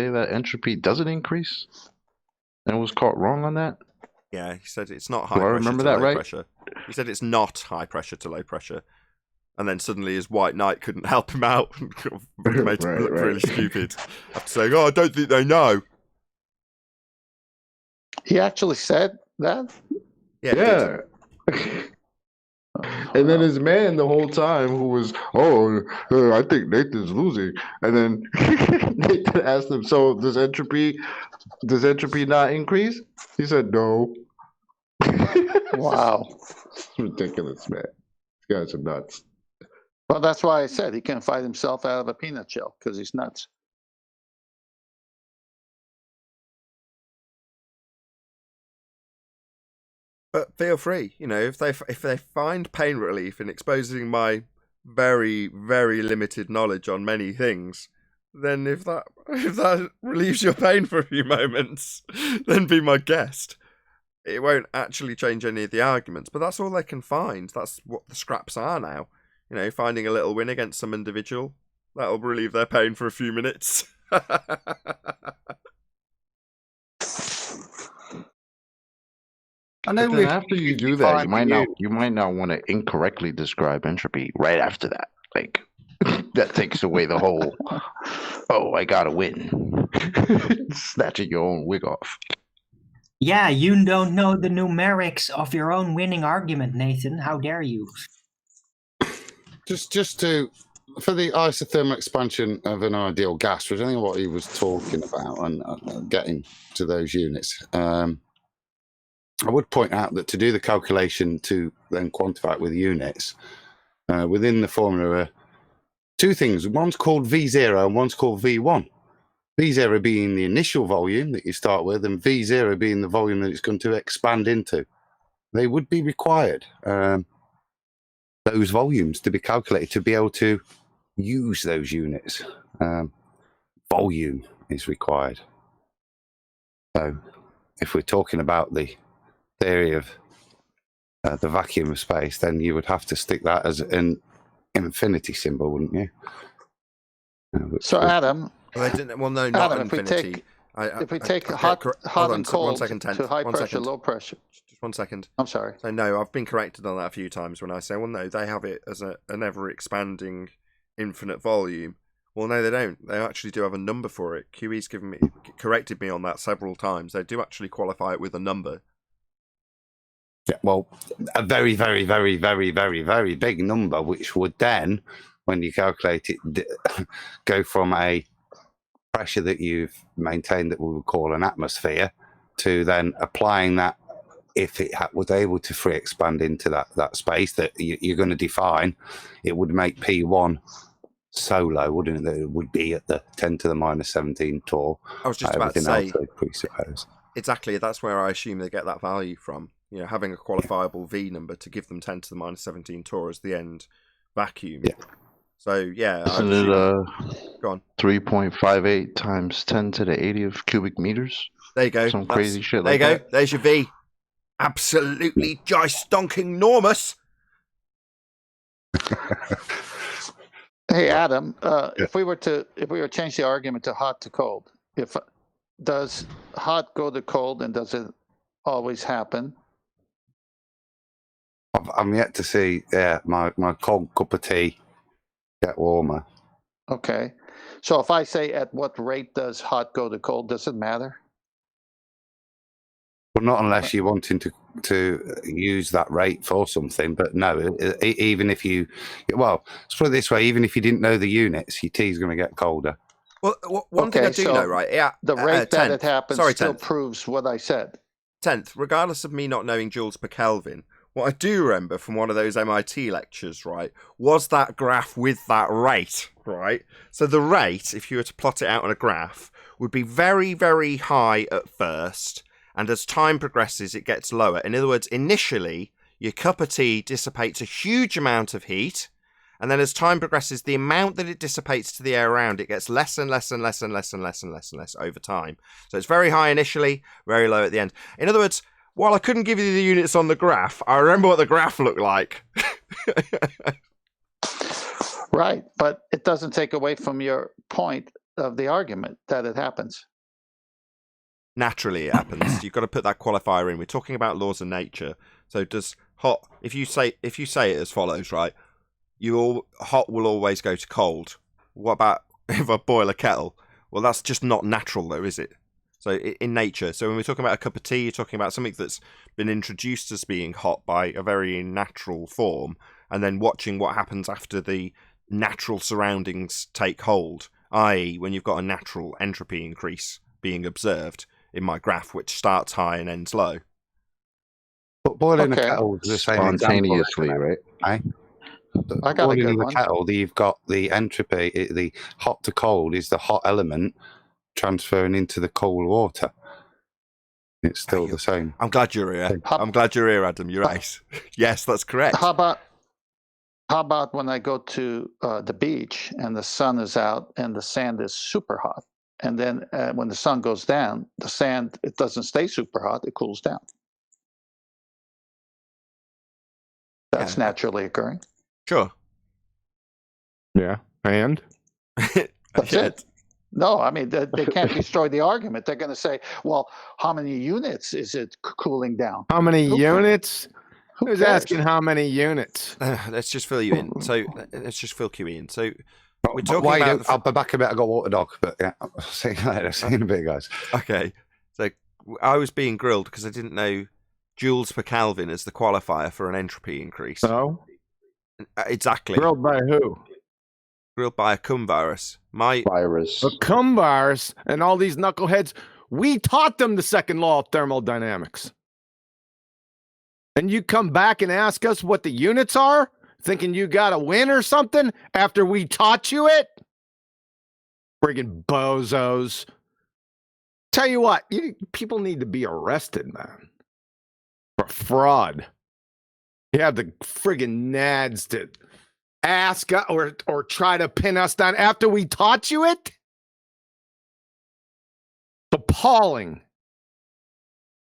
N: that entropy doesn't increase, and was caught wrong on that?
A: Yeah, he said it's not
N: Do
A: high
N: I
A: pressure
N: remember
A: to
N: that
A: low
N: right?
A: pressure. He said it's not high pressure to low pressure. And then suddenly his white knight couldn't help him out and made him look really stupid. After saying, I don't think they know.
D: He actually said that?
N: Yeah. And then his man the whole time who was, I think Nathan's losing. And then Nathan asked him, so does entropy not increase? He said no.
D: Wow.
N: It's ridiculous, man. These guys are nuts.
D: Well, that's why I said he can fight himself out of a peanut shell, because he's nuts.
A: But feel free, if they find pain relief in exposing my very, very limited knowledge on many things, then if that relieves your pain for a few moments, then be my guest. It won't actually change any of the arguments, but that's all they can find. That's what the scraps are now. Finding a little win against some individual, that'll relieve their pain for a few minutes.
N: I know. After you do that, you might not want to incorrectly describe entropy right after that. Like that takes away the whole. Oh, I gotta win. Snatching your own wig off.
I: Yeah, you don't know the numerics of your own winning argument, Nathan. How dare you?
J: Just for the isothermal expansion of an ideal gas, which I think what he was talking about and getting to those units. I would point out that to do the calculation to then quantify it with units, within the formula are two things. One's called V0 and one's called V1. V0 being the initial volume that you start with, and V0 being the volume that it's going to expand into. They would be required, those volumes, to be calculated to be able to use those units. Volume is required. So if we're talking about the theory of the vacuum of space, then you would have to stick that as an infinity symbol, wouldn't you?
D: So Adam,
A: no, not
D: Adam,
A: infinity.
D: If we take hot and cold to high pressure, low pressure.
A: Just 1 second.
D: I'm sorry.
A: So no, I've been corrected on that a few times when I say, well, no, they have it as an ever-expanding infinite volume. Well, no, they don't. They actually do have a number for it. QE's corrected me on that several times. They do actually qualify it with a number.
J: Yeah, well, a very, very, very, very, very, very big number, which would then, when you calculate it, go from a pressure that you've maintained that we would call an atmosphere to then applying that, if it was able to free expand into that space that you're going to define, it would make P1 so low, wouldn't it, that it would be at the 10 to the minus 17 torr.
A: I was just about to say,
J: presuppose.
A: Exactly, that's where I assume they get that value from. Having a qualifiable V number to give them 10 to the minus 17 torr as the end vacuum.
J: Yeah.
A: So, yeah.
N: Isn't it
A: go on.
N: 3.58 times 10 to the 80 of cubic meters?
A: There you go.
N: Some crazy shit
A: there
N: like
A: you go.
N: that.
A: There's your V. Absolutely jystonking-normous.
D: Hey Adam, if we were to change the argument to hot to cold, does hot go to cold, and does it always happen?
J: I'm yet to see my cold cup of tea get warmer.
D: Okay, so if I say at what rate does hot go to cold, does it matter?
J: Well, not unless you're wanting to use that rate for something. But no, even if let's put it this way, even if you didn't know the units, your tea's going to get colder.
A: Well, one thing I do know, right? Yeah,
D: the rate that it happens still proves what I said.
A: 10th, regardless of me not knowing joules per Kelvin, what I do remember from one of those MIT lectures, right, was that graph with that rate, right? So the rate, if you were to plot it out on a graph, would be very, very high at first, and as time progresses, it gets lower. In other words, initially, your cup of tea dissipates a huge amount of heat, and then as time progresses, the amount that it dissipates to the air around it gets less and less and less and less and less and less and less over time. So it's very high initially, very low at the end. In other words, while I couldn't give you the units on the graph, I remember what the graph looked like.
D: Right, but it doesn't take away from your point of the argument that it happens.
A: Naturally, it happens. You've got to put that qualifier in. We're talking about laws of nature. So does hot? If you say it as follows, right? Hot will always go to cold. What about if I boil a kettle? Well, that's just not natural, though, is it? So in nature. So when we're talking about a cup of tea, you're talking about something that's been introduced as being hot by a very natural form, and then watching what happens after the natural surroundings take hold, i.e. when you've got a natural entropy increase being observed in my graph, which starts high and ends low.
J: But boiling a kettle is the same
N: spontaneously,
J: example,
N: right?
J: Right?
D: I got a good
J: boiling
D: one.
J: the kettle, you've got the entropy, the hot to cold is the hot element transferring into the cold water. It's still the same.
A: I'm glad you're here. I'm glad you're here, Adam. You're right. Yes, that's correct.
D: How about when I go to the beach and the sun is out and the sand is super hot, and then when the sun goes down, the sand, it doesn't stay super hot; it cools down. That's naturally occurring.
A: Sure.
O: Yeah, and
D: that's it. No, I mean, they can't destroy the argument. They're going to say, well, how many units is it cooling down?
O: How many units? Who's
D: cares?
O: asking how many units?
A: Let's just fill you in. So let's just fill you in. So we're talking
J: Why
A: about...
J: I'll be back a bit. I got water dog, but yeah, I'll see you later. See you in a bit, guys.
A: Okay. So I was being grilled because I didn't know joules per Kelvin as the qualifier for an entropy increase.
O: No?
A: Exactly.
O: Grilled by who?
A: Grilled by a cum virus.
N: Virus.
O: A cum virus and all these knuckleheads. We taught them the second law of thermodynamics. And you come back and ask us what the units are, thinking you got to win or something after we taught you it? Friggin' bozos. Tell you what, people need to be arrested, man. For fraud. You have the friggin' nads to ask or try to pin us down after we taught you it? Appalling.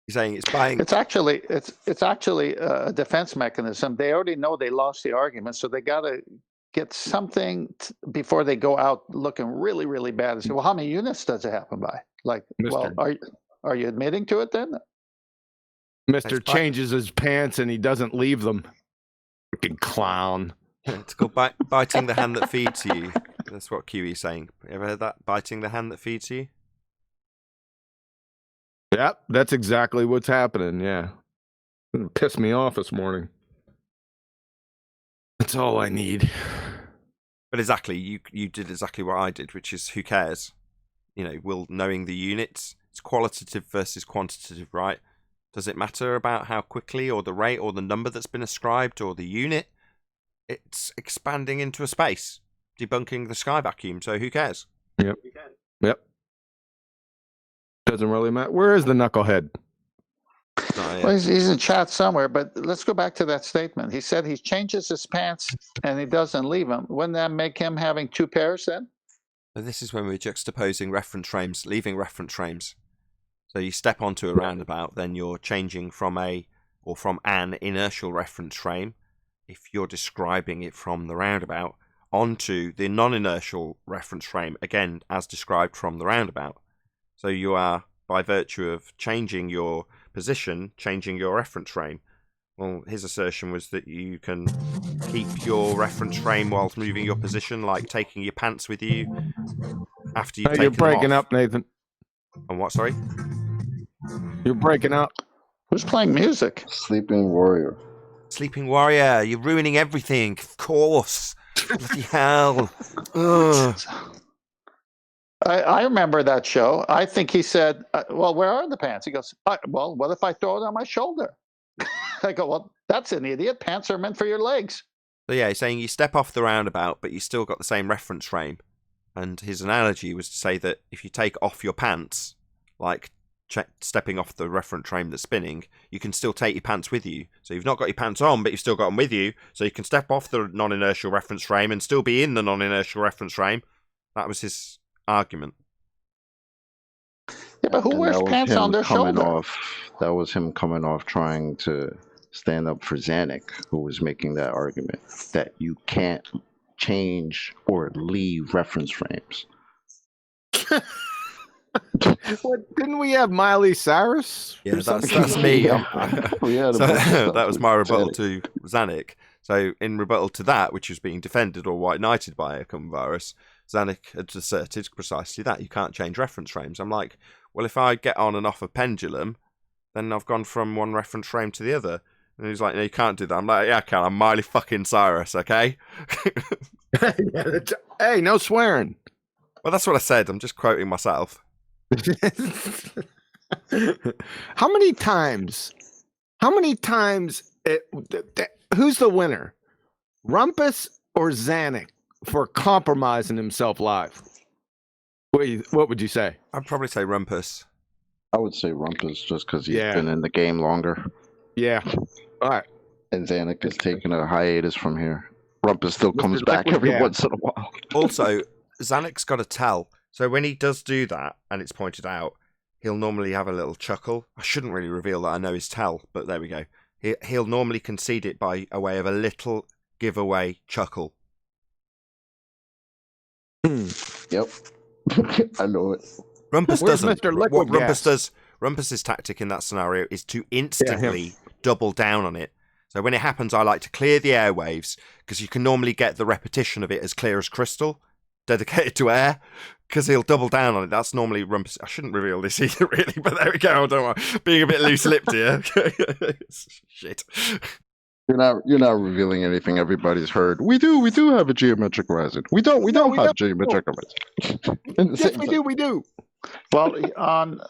A: You're saying it's buying.
D: It's actually a defense mechanism. They already know they lost the argument, so they got to get something before they go out looking really, really bad and say, well, how many units does it happen by? Like, well, are you admitting to it then?
O: Mr. changes his pants and he doesn't leave them. Freaking clown.
A: It's called biting the hand that feeds you. That's what QE's saying. You ever heard that? Biting the hand that feeds you?
O: Yep, that's exactly what's happening, yeah. It pissed me off this morning. That's all I need.
A: But exactly, you did exactly what I did, which is who cares? You know, knowing the units, it's qualitative versus quantitative, right? Does it matter about how quickly or the rate or the number that's been ascribed or the unit? It's expanding into a space, debunking the sky vacuum, so who cares?
O: Yep. Doesn't really matter. Where is the knucklehead?
D: Well, he's in chat somewhere, but let's go back to that statement. He said he changes his pants and he doesn't leave them. Wouldn't that make him having two pairs then?
A: So this is when we're juxtaposing reference frames, leaving reference frames. So you step onto a roundabout, then you're changing from an inertial reference frame, if you're describing it from the roundabout, onto the non-inertial reference frame, again, as described from the roundabout. So you are, by virtue of changing your position, changing your reference frame. Well, his assertion was that you can keep your reference frame whilst moving your position, like taking your pants with you after you've taken
O: You're breaking
A: them off.
O: up, Nathan.
A: And what, sorry?
O: You're breaking up.
D: Who's playing music?
N: Sleeping Warrior.
A: Sleeping Warrior, you're ruining everything. Of course. Bloody hell. Ugh.
D: I remember that show. I think he said, well, where are the pants? He goes, well, what if I throw it on my shoulder? I go, well, that's an idiot. Pants are meant for your legs.
A: So yeah, he's saying you step off the roundabout, but you still got the same reference frame. And his analogy was to say that if you take off your pants, like stepping off the reference frame that's spinning, you can still take your pants with you. So you've not got your pants on, but you've still got them with you. So you can step off the non-inertial reference frame and still be in the non-inertial reference frame. That was his argument.
D: Yeah, but who wears pants on their shoulder?
N: That was him coming off trying to stand up for Zanuck, who was making that argument that you can't change or leave reference frames.
O: What, didn't we have Miley Cyrus?
A: Yeah, that's me. That was my rebuttal to Zanuck. So in rebuttal to that, which was being defended or white knighted by Come Virus, Zanuck had asserted precisely that you can't change reference frames. I'm like, well, if I get on and off a pendulum, then I've gone from one reference frame to the other. And he's like, no, you can't do that. I'm like, yeah, I can. I'm Miley fucking Cyrus, okay?
O: Hey, no swearing.
A: Well, that's what I said. I'm just quoting myself.
O: How many times? Who's the winner? Rumpus or Zanuck for compromising himself live? What would you say?
A: I'd probably say Rumpus.
N: I would say Rumpus just because he's been in the game longer.
O: Yeah. All right.
N: And Zanuck is taking a hiatus from here. Rumpus still comes back every once in a while.
A: Also, Zanuck's got a tell. So when he does do that, and it's pointed out, he'll normally have a little chuckle. I shouldn't really reveal that I know his tell, but there we go. He'll normally concede it by a way of a little giveaway chuckle.
N: Yep. I know it.
A: Rumpus doesn't.
O: Mr. Liquid
A: What Rumpus
O: Gas?
A: does, Rumpus's tactic in that scenario is to instantly double down on it. So when it happens, I like to clear the airwaves because you can normally get the repetition of it as clear as crystal, dedicated to air, because he'll double down on it. That's normally Rumpus. I shouldn't reveal this either, really, but there we go. I don't want being a bit loose-lipped here. Shit.
N: You're not revealing anything everybody's heard. We do have a geometric horizon. We don't have geometric horizon.
O: Yes, we do.
D: Well, on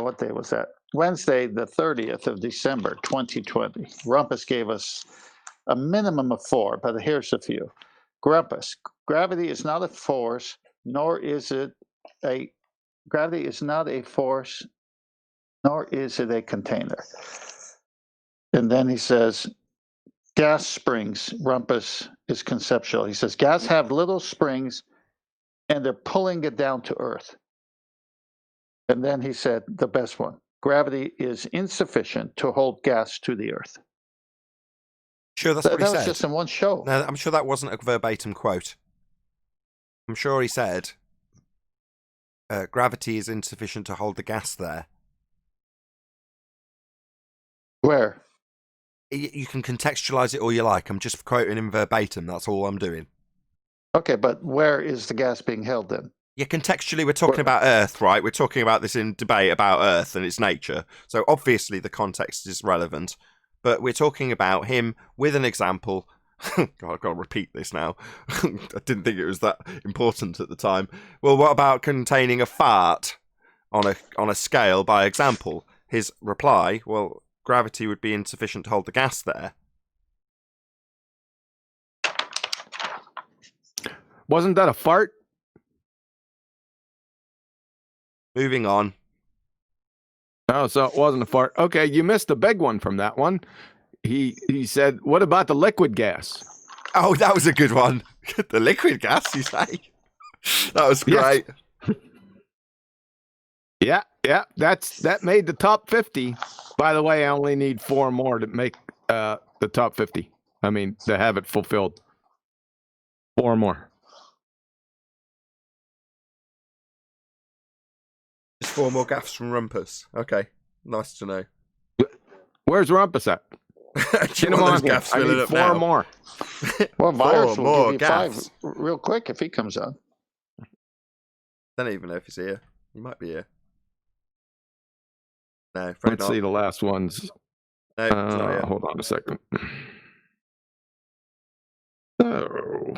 D: what day was that? Wednesday, the 30th of December, 2020. Rumpus gave us a minimum of 4, but here's a few. Grumpus, gravity is not a force, nor is it a gravity is not a force, nor is it a container. And then he says, gas springs, Rumpus is conceptual. He says, gas have little springs, and they're pulling it down to Earth. And then he said, the best one, gravity is insufficient to hold gas to the Earth.
A: Sure, that's what he said.
D: That was just in one show.
A: No, I'm sure that wasn't a verbatim quote. I'm sure he said, gravity is insufficient to hold the gas there.
D: Where?
A: You can contextualize it all you like. I'm just quoting him verbatim. That's all I'm doing.
D: Okay, but where is the gas being held then?
A: Yeah, contextually, we're talking about Earth, right? We're talking about this in debate about Earth and its nature. So obviously the context is relevant. But we're talking about him with an example. God, I've got to repeat this now. I didn't think it was that important at the time. Well, what about containing a fart on a scale by example? His reply, well, gravity would be insufficient to hold the gas there.
O: Wasn't that a fart?
A: Moving on.
O: Oh, so it wasn't a fart. Okay, you missed the big one from that one. He said, what about the liquid gas?
A: Oh, that was a good one. The liquid gas, you say? That was great.
O: Yes. Yeah, that made the top 50. By the way, I only need 4 more to make the top 50. I mean, to have it fulfilled. 4 more.
A: Just 4 more gaffes from Rumpus. Okay, nice to know.
O: Where's Rumpus at? Get him on. I need 4 more.
D: Well, Virus will give you
A: gaffes.
D: 5 real quick if he comes on.
A: Don't even know if he's here. He might be here. No,
O: let's see the last ones.
A: No,
O: hold on a second. Oh.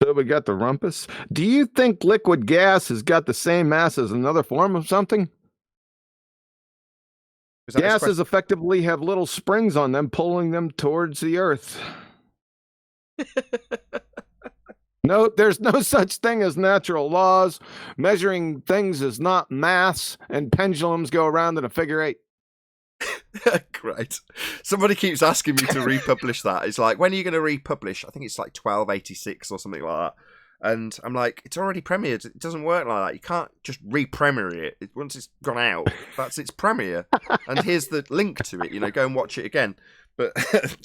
O: So we got the Rumpus. Do you think liquid gas has got the same mass as another form of something? Gases effectively have little springs on them, pulling them towards the Earth. There's no such thing as natural laws. Measuring things is not maths, and pendulums go around in a figure eight.
A: Great. Somebody keeps asking me to republish that. It's like, when are you going to republish? I think it's like 1286 or something like that. And I'm like, it's already premiered. It doesn't work like that. You can't just re-premiere it. Once it's gone out, that's its premiere. And here's the link to it. Go and watch it again. But,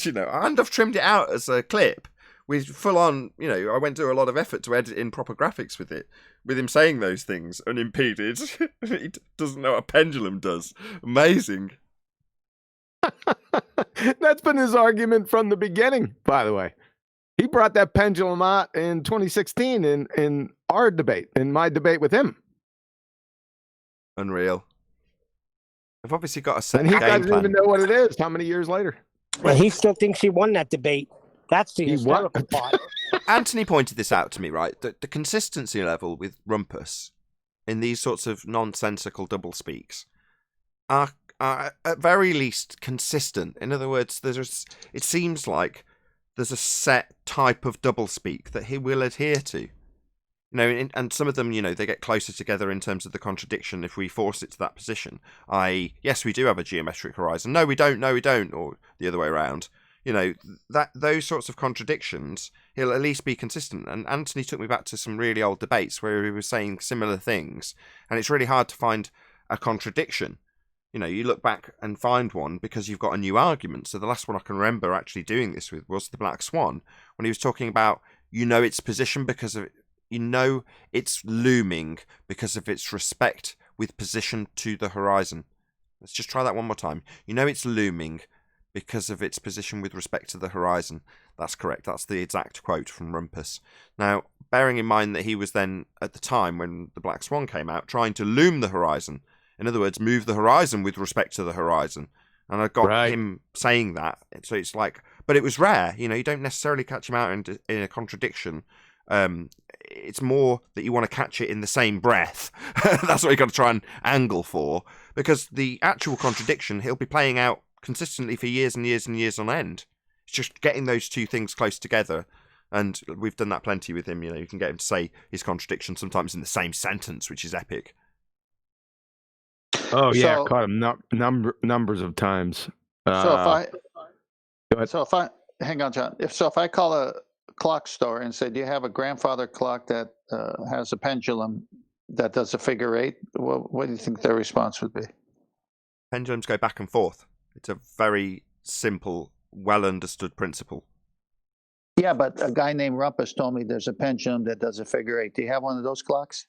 A: and I've trimmed it out as a clip with full on, I went through a lot of effort to edit in proper graphics with it, with him saying those things unimpeded. He doesn't know what a pendulum does. Amazing.
O: That's been his argument from the beginning, by the way. He brought that pendulum out in 2016 in our debate, in my debate with him.
A: Unreal. I've obviously got a set
O: and he
A: game plan.
O: doesn't even know what it is. How many years later?
C: Well, he still thinks he won that debate. That's the hysterical part.
A: Anthony pointed this out to me, right? The consistency level with Rumpus in these sorts of nonsensical doublespeaks are at very least consistent. In other words, it seems like there's a set type of doublespeak that he will adhere to. And some of them, they get closer together in terms of the contradiction if we force it to that position. I.e., yes, we do have a geometric horizon. No, we don't. No, we don't. Or the other way around. Those sorts of contradictions, he'll at least be consistent. And Anthony took me back to some really old debates where he was saying similar things. And it's really hard to find a contradiction. You look back and find one because you've got a new argument. So the last one I can remember actually doing this with was the Black Swan, when he was talking about, its position because of, it's looming because of its respect with position to the horizon. Let's just try that one more time. It's looming because of its position with respect to the horizon. That's correct. That's the exact quote from Rumpus. Now, bearing in mind that he was then, at the time when the Black Swan came out, trying to loom the horizon. In other words, move the horizon with respect to the horizon. And I got him saying that. So it's like, but it was rare. You don't necessarily catch him out in a contradiction. It's more that you want to catch it in the same breath. That's what you got to try and angle for. Because the actual contradiction, he'll be playing out consistently for years and years and years on end. It's just getting those two things close together. And we've done that plenty with him. You can get him to say his contradiction sometimes in the same sentence, which is epic.
O: Oh yeah, caught him numbers of times.
D: Hang on, John. If I call a clock store and say, "Do you have a grandfather clock that has a pendulum that does a figure eight?" What do you think their response would be?
A: Pendulums go back and forth. It's a very simple, well understood principle.
D: Yeah, but a guy named Rumpus told me there's a pendulum that does a figure eight. Do you have one of those clocks?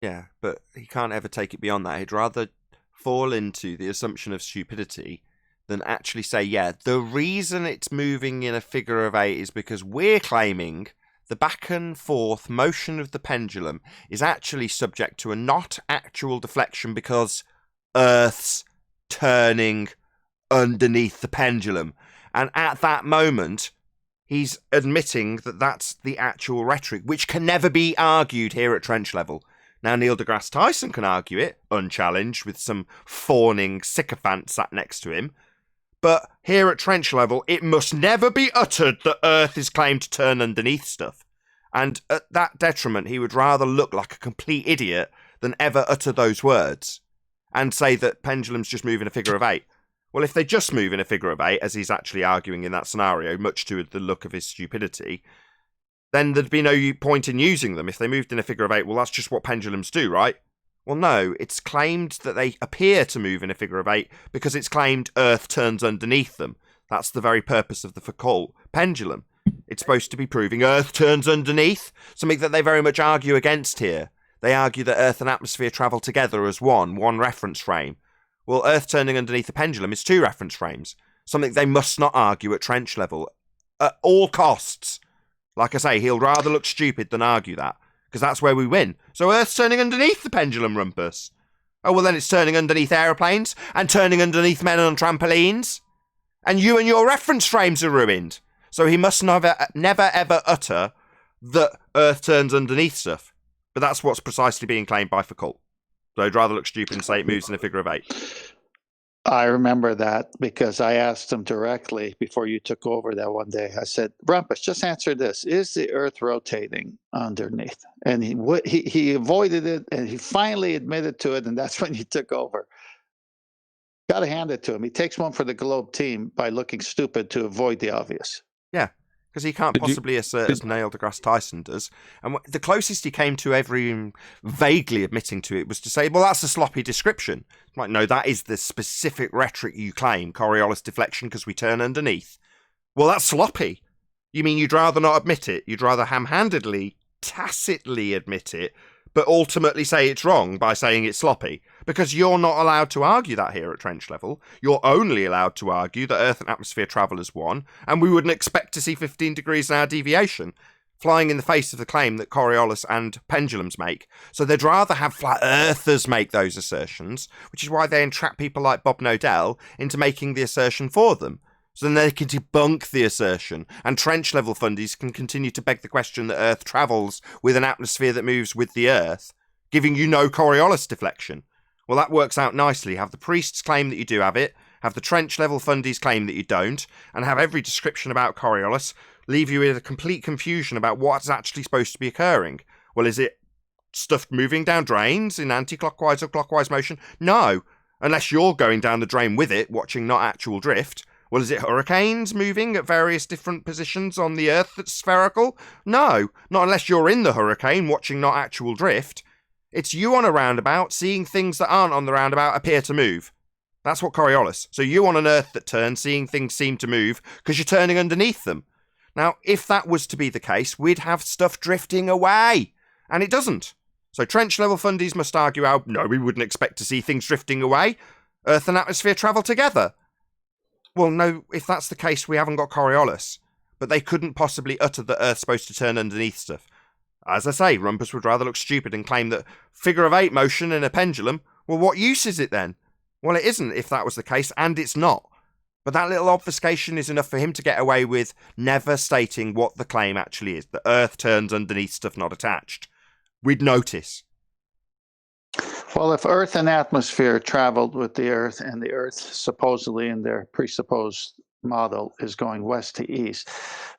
A: Yeah, but he can't ever take it beyond that. He'd rather fall into the assumption of stupidity than actually say, yeah, the reason it's moving in a figure of eight is because we're claiming the back and forth motion of the pendulum is actually subject to a not actual deflection because Earth's turning underneath the pendulum. And at that moment, he's admitting that that's the actual rhetoric, which can never be argued here at trench level. Now, Neil deGrasse Tyson can argue it, unchallenged, with some fawning sycophant sat next to him. But here at trench level, it must never be uttered that Earth is claimed to turn underneath stuff. And at that detriment, he would rather look like a complete idiot than ever utter those words and say that pendulums just move in a figure of eight. Well, if they just move in a figure of eight, as he's actually arguing in that scenario, much to the look of his stupidity, then there'd be no point in using them. If they moved in a figure of eight, well, that's just what pendulums do, right? Well, no, it's claimed that they appear to move in a figure of eight because it's claimed Earth turns underneath them. That's the very purpose of the Foucault pendulum. It's supposed to be proving Earth turns underneath, something that they very much argue against here. They argue that Earth and atmosphere travel together as one reference frame. Well, Earth turning underneath the pendulum is two reference frames, something they must not argue at trench level at all costs. Like I say, he'll rather look stupid than argue that, because that's where we win. So Earth's turning underneath the pendulum, Rumpus. Oh, well, then it's turning underneath aeroplanes and turning underneath men on trampolines. And you and your reference frames are ruined. So he must never ever utter that Earth turns underneath stuff. But that's what's precisely being claimed by Foucault. So I'd rather look stupid and say it moves in a figure of eight.
D: I remember that because I asked him directly before you took over that one day. I said, Rumpus, just answer this. Is the Earth rotating underneath? And he avoided it, and he finally admitted to it, and that's when you took over. Got to hand it to him. He takes one for the Globe team by looking stupid to avoid the obvious.
A: Yeah, because he can't possibly assert as Neil deGrasse Tyson does. And the closest he came to ever even vaguely admitting to it was to say, well, that's a sloppy description. Like, no, that is the specific rhetoric you claim, Coriolis deflection, because we turn underneath. Well, that's sloppy. You mean you'd rather not admit it? You'd rather ham-handedly, tacitly admit it, but ultimately say it's wrong by saying it's sloppy? Because you're not allowed to argue that here at trench level. You're only allowed to argue that Earth and atmosphere travel as one, and we wouldn't expect to see 15 degrees an hour deviation, flying in the face of the claim that Coriolis and pendulums make. So they'd rather have flat earthers make those assertions, which is why they entrap people like Bob Nodell into making the assertion for them. So then they can debunk the assertion, and trench level fundies can continue to beg the question that Earth travels with an atmosphere that moves with the Earth, giving you no Coriolis deflection. Well, that works out nicely. Have the priests claim that you do have it, have the trench level fundies claim that you don't, and have every description about Coriolis leave you with a complete confusion about what's actually supposed to be occurring. Well, is it stuff moving down drains in anti-clockwise or clockwise motion? No, unless you're going down the drain with it, watching not actual drift. Well, is it hurricanes moving at various different positions on the Earth that's spherical? No, not unless you're in the hurricane, watching not actual drift. It's you on a roundabout, seeing things that aren't on the roundabout appear to move. That's what Coriolis. So you on an Earth that turns, seeing things seem to move because you're turning underneath them. Now, if that was to be the case, we'd have stuff drifting away. And it doesn't. So trench level fundies must argue out, no, we wouldn't expect to see things drifting away. Earth and atmosphere travel together. Well, no, if that's the case, we haven't got Coriolis. But they couldn't possibly utter that Earth's supposed to turn underneath stuff. As I say, Rumpus would rather look stupid and claim that figure of 8 motion in a pendulum, well, what use is it then? Well, it isn't if that was the case, and it's not. But that little obfuscation is enough for him to get away with never stating what the claim actually is, that Earth turns underneath stuff not attached. We'd notice.
D: Well, if Earth and atmosphere traveled with the Earth, and the Earth supposedly in their presupposed model is going west to east,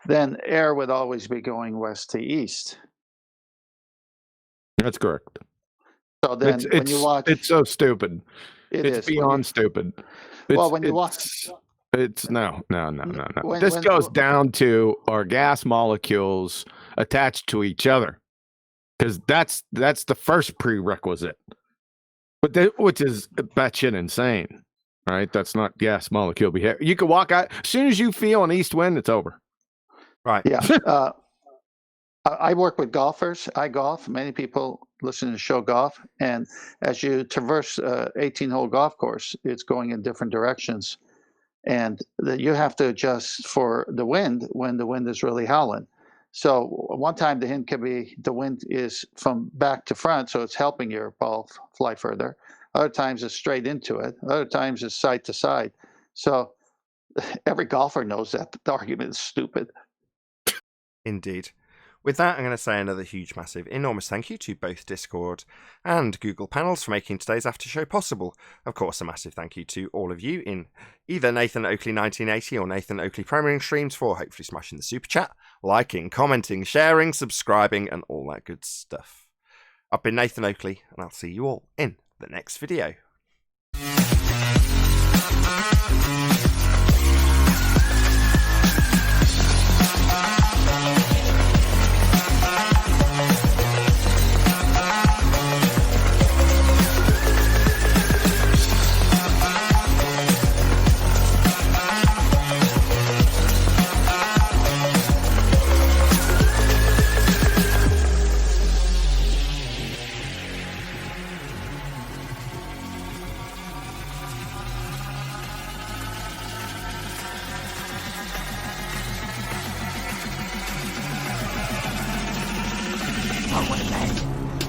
D: then air would always be going west to east.
O: That's correct.
D: So then when you watch...
O: It's so stupid.
D: It's
O: beyond stupid.
D: Well, when you watch...
O: It's no. This goes down to our gas molecules attached to each other. Because that's the first prerequisite. But which is batshit insane. Right? That's not gas molecule behavior. You can walk out as soon as you feel an east wind, it's over.
A: Right.
D: Yeah. I work with golfers. I golf. Many people listen to the show golf. And as you traverse 18-hole golf course, it's going in different directions. And you have to adjust for the wind when the wind is really howling. So one time the hint can be the wind is from back to front, so it's helping your ball fly further. Other times it's straight into it. Other times it's side to side. So every golfer knows that the argument is stupid.
A: Indeed. With that, I'm going to say another huge, massive, enormous thank you to both Discord and Google panels for making today's after show possible. Of course, a massive thank you to all of you in either Nathan Oakley 1980 or Nathan Oakley Premiering streams for hopefully smashing the super chat, liking, commenting, sharing, subscribing, and all that good stuff. I've been Nathan Oakley, and I'll see you all in the next video.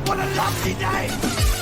G: What a lovely day!